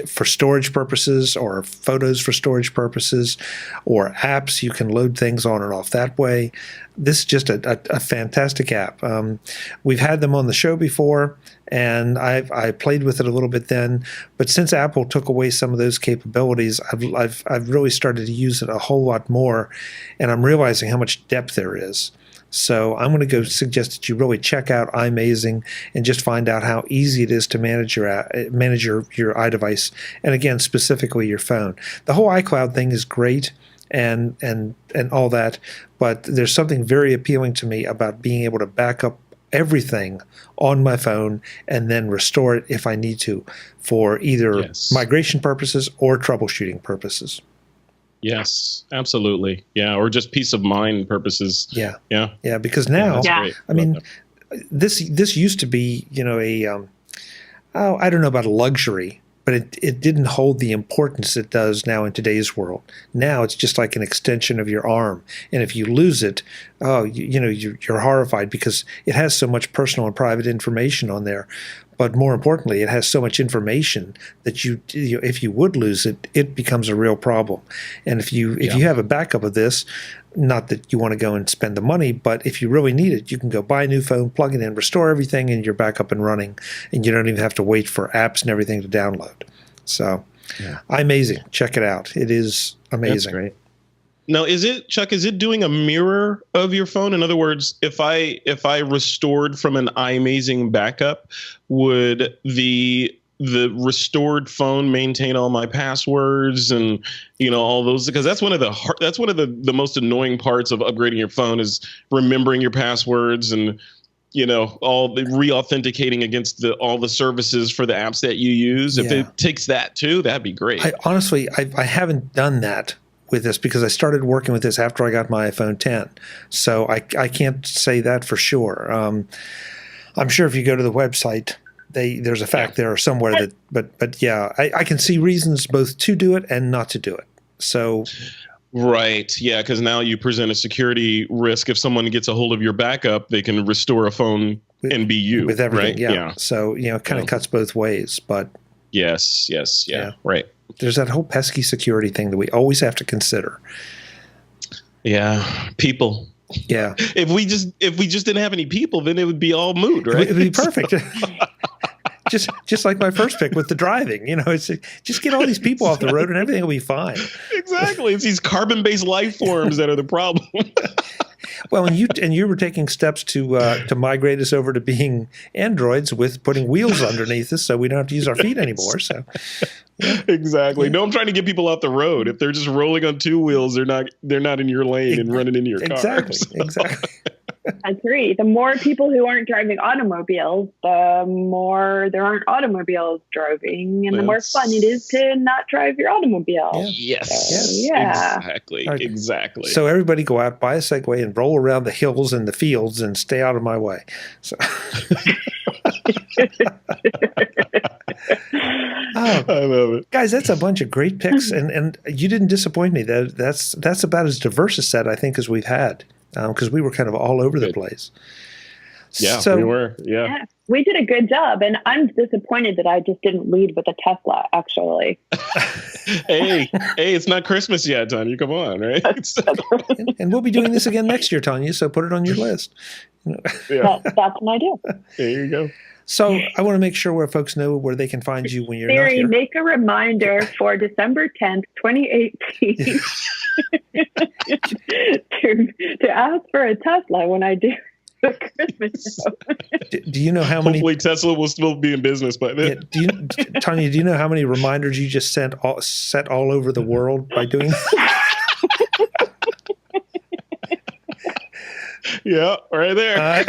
for storage purposes or photos for storage purposes or apps, you can load things on and off that way. This is just a fantastic app. We've had them on the show before, and I played with it a little bit then. But since Apple took away some of those capabilities, I've really started to use it a whole lot more, and I'm realizing how much depth there is. So I'm going to go suggest that you really check out iMazing and just find out how easy it is to manage your iDevice, and again, specifically your phone. The whole iCloud thing is great and all that, but there's something very appealing to me about being able to back up everything on my phone and then restore it if I need to for either migration purposes or troubleshooting purposes. Yes, absolutely. Yeah, or just peace of mind purposes. Yeah. Because now, this used to be, I don't know about a luxury, but it didn't hold the importance it does now in today's world. Now it's just like an extension of your arm, and if you lose it, you're horrified because it has so much personal and private information on there. But more importantly, it has so much information that if you would lose it, it becomes a real problem. And if you have a backup of this, not that you want to go and spend the money, but if you really need it, you can go buy a new phone, plug it in, restore everything, and you're back up and running, and you don't even have to wait for apps and everything to download. So, iMazing, check it out. It is amazing. That's great. Now, Chuck, is it doing a mirror of your phone? In other words, if I restored from an iMazing backup, would the restored phone maintain all my passwords and all those? Because that's one of the most annoying parts of upgrading your phone is remembering your passwords and all the re-authenticating against all the services for the apps that you use. If it takes that too, that'd be great. I haven't done that with this because I started working with this after I got my iPhone 10. So I can't say that for sure. I'm sure if you go to the website, there's a fact there somewhere that, but yeah, I can see reasons both to do it and not to do it. So. Right. Yeah. Because now you present a security risk. If someone gets a hold of your backup, they can restore a phone and be you. With everything. Right? Yeah. So, it kind of cuts both ways. But yes. Yeah. Right. There's that whole pesky security thing that we always have to consider. Yeah. People. Yeah. If we just didn't have any people, then it would be all moot, right? It would be perfect. Just like my first pick with the driving, it's just get all these people off the road and everything will be fine. Exactly. It's these carbon-based life forms that are the problem. Well, and you were taking steps to migrate us over to being androids with putting wheels underneath us, so we don't have to use our feet anymore. So, yeah. Exactly. No, I'm trying to get people off the road. If they're just rolling on two wheels, they're not in your lane and running into your car. Exactly. I agree. The more people who aren't driving automobiles, the more there aren't automobiles driving, and the more fun it is to not drive your automobile. Yeah. Yes. Yeah. Exactly. Right. Exactly. So everybody go out, buy a Segway, and roll around the hills and the fields and stay out of my way. So. I love it. Guys, that's a bunch of great picks, and you didn't disappoint me. That's about as diverse a set, I think, as we've had, because we were kind of all over the place. Yeah, so, we were. Yeah. We did a good job, and I'm disappointed that I just didn't lead with a Tesla, actually. Hey, it's not Christmas yet, Tonya. Come on, right? and we'll be doing this again next year, Tonya, so put it on your list. Yeah. That's an idea. There you go. So I want to make sure where folks know where they can find you when you're not here. Make a reminder for December 10th, 2018 to ask for a Tesla when I do the Christmas show. Do you know how many? Hopefully Tesla will still be in business by then. Tonya, do you know how many reminders you just set all over the world by doing that? Yeah, right there.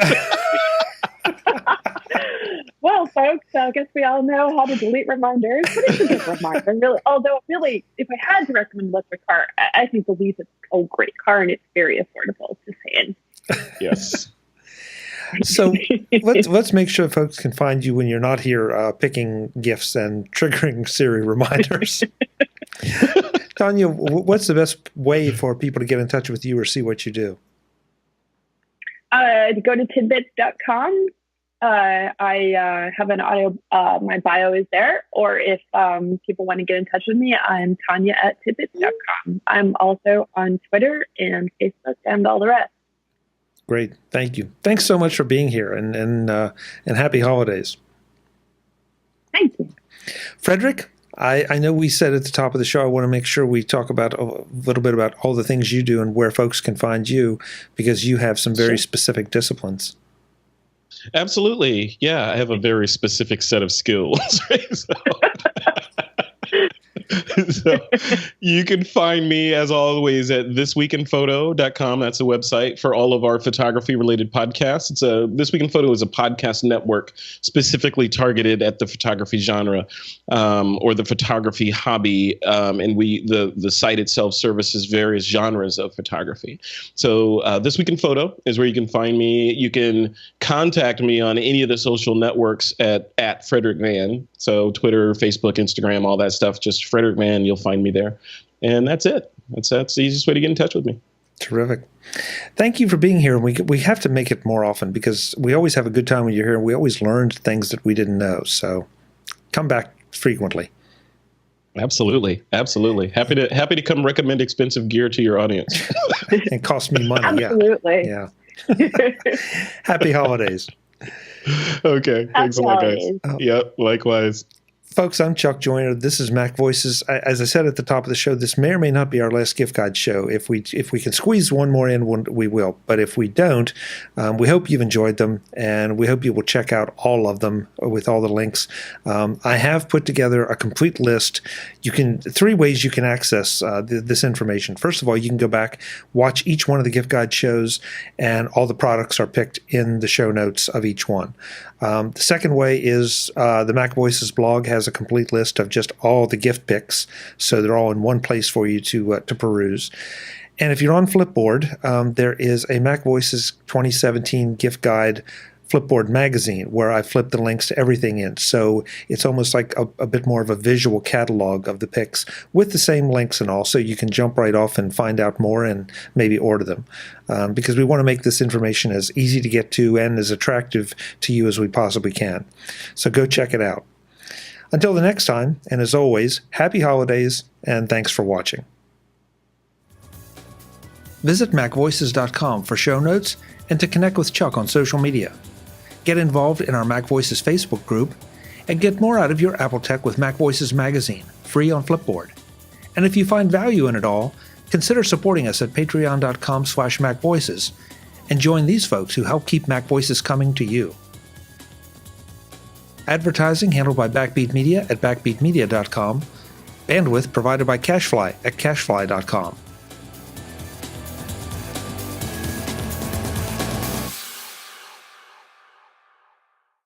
Well, folks, I guess we all know how to delete reminders. But it's a good reminder, really. Although, really, if I had to recommend an electric car, I think the Leaf is a great car, and it's very affordable. Just saying. Yes. So let's make sure folks can find you when you're not here picking gifts and triggering Siri reminders. Tonya, what's the best way for people to get in touch with you or see what you do? Go to tidbits.com. I have an audio, my bio is there, or if people want to get in touch with me, I'm Tonya at tidbits.com. I'm also on Twitter and Facebook and all the rest. Great. Thank you. Thanks so much for being here, and happy holidays. Thank you. Frederick, I know we said at the top of the show, I want to make sure we talk about a little bit about all the things you do and where folks can find you, because you have some very specific disciplines. Absolutely. Yeah, I have a very specific set of skills. Right? So you can find me, as always, at thisweekinphoto.com. That's a website for all of our photography-related podcasts. This Week in Photo is a podcast network specifically targeted at the photography genre or the photography hobby. And the site itself services various genres of photography. So This Week in Photo is where you can find me. You can contact me on any of the social networks at Frederick Van. So Twitter, Facebook, Instagram, all that stuff. Just Frederick Van, you'll find me there. And that's it. That's the easiest way to get in touch with me. Terrific. Thank you for being here. We have to make it more often because we always have a good time when you're here. We always learned things that we didn't know. So come back frequently. Absolutely. Absolutely. Happy to come recommend expensive gear to your audience. It costs me money. Absolutely. Yeah. Happy holidays. Okay. Thanks a lot, guys. holidays. Yep. Likewise. Folks, I'm Chuck Joyner. This is Mac Voices. As I said at the top of the show, this may or may not be our last gift guide show. If we can squeeze one more in, we will. But if we don't, we hope you've enjoyed them, and we hope you will check out all of them with all the links. I have put together a complete list. Three ways you can access this information. First of all, you can go back, watch each one of the gift guide shows, and all the products are picked in the show notes of each one. The second way is the Mac Voices blog has a complete list of just all the gift picks, so they're all in one place for you to peruse. And if you're on Flipboard, there is a Mac Voices 2017 gift guide Flipboard magazine where I flip the links to everything in. So it's almost like a bit more of a visual catalog of the picks with the same links and all, so you can jump right off and find out more and maybe order them. Because we want to make this information as easy to get to and as attractive to you as we possibly can. So go check it out. Until the next time, and as always, happy holidays, and thanks for watching. Visit MacVoices.com for show notes and to connect with Chuck on social media. Get involved in our Mac Voices Facebook group, and get more out of your Apple Tech with Mac Voices magazine, free on Flipboard. And if you find value in it all, consider supporting us at patreon.com/MacVoices, and join these folks who help keep Mac Voices coming to you. Advertising handled by Backbeat Media at backbeatmedia.com. Bandwidth provided by CashFly at cashfly.com.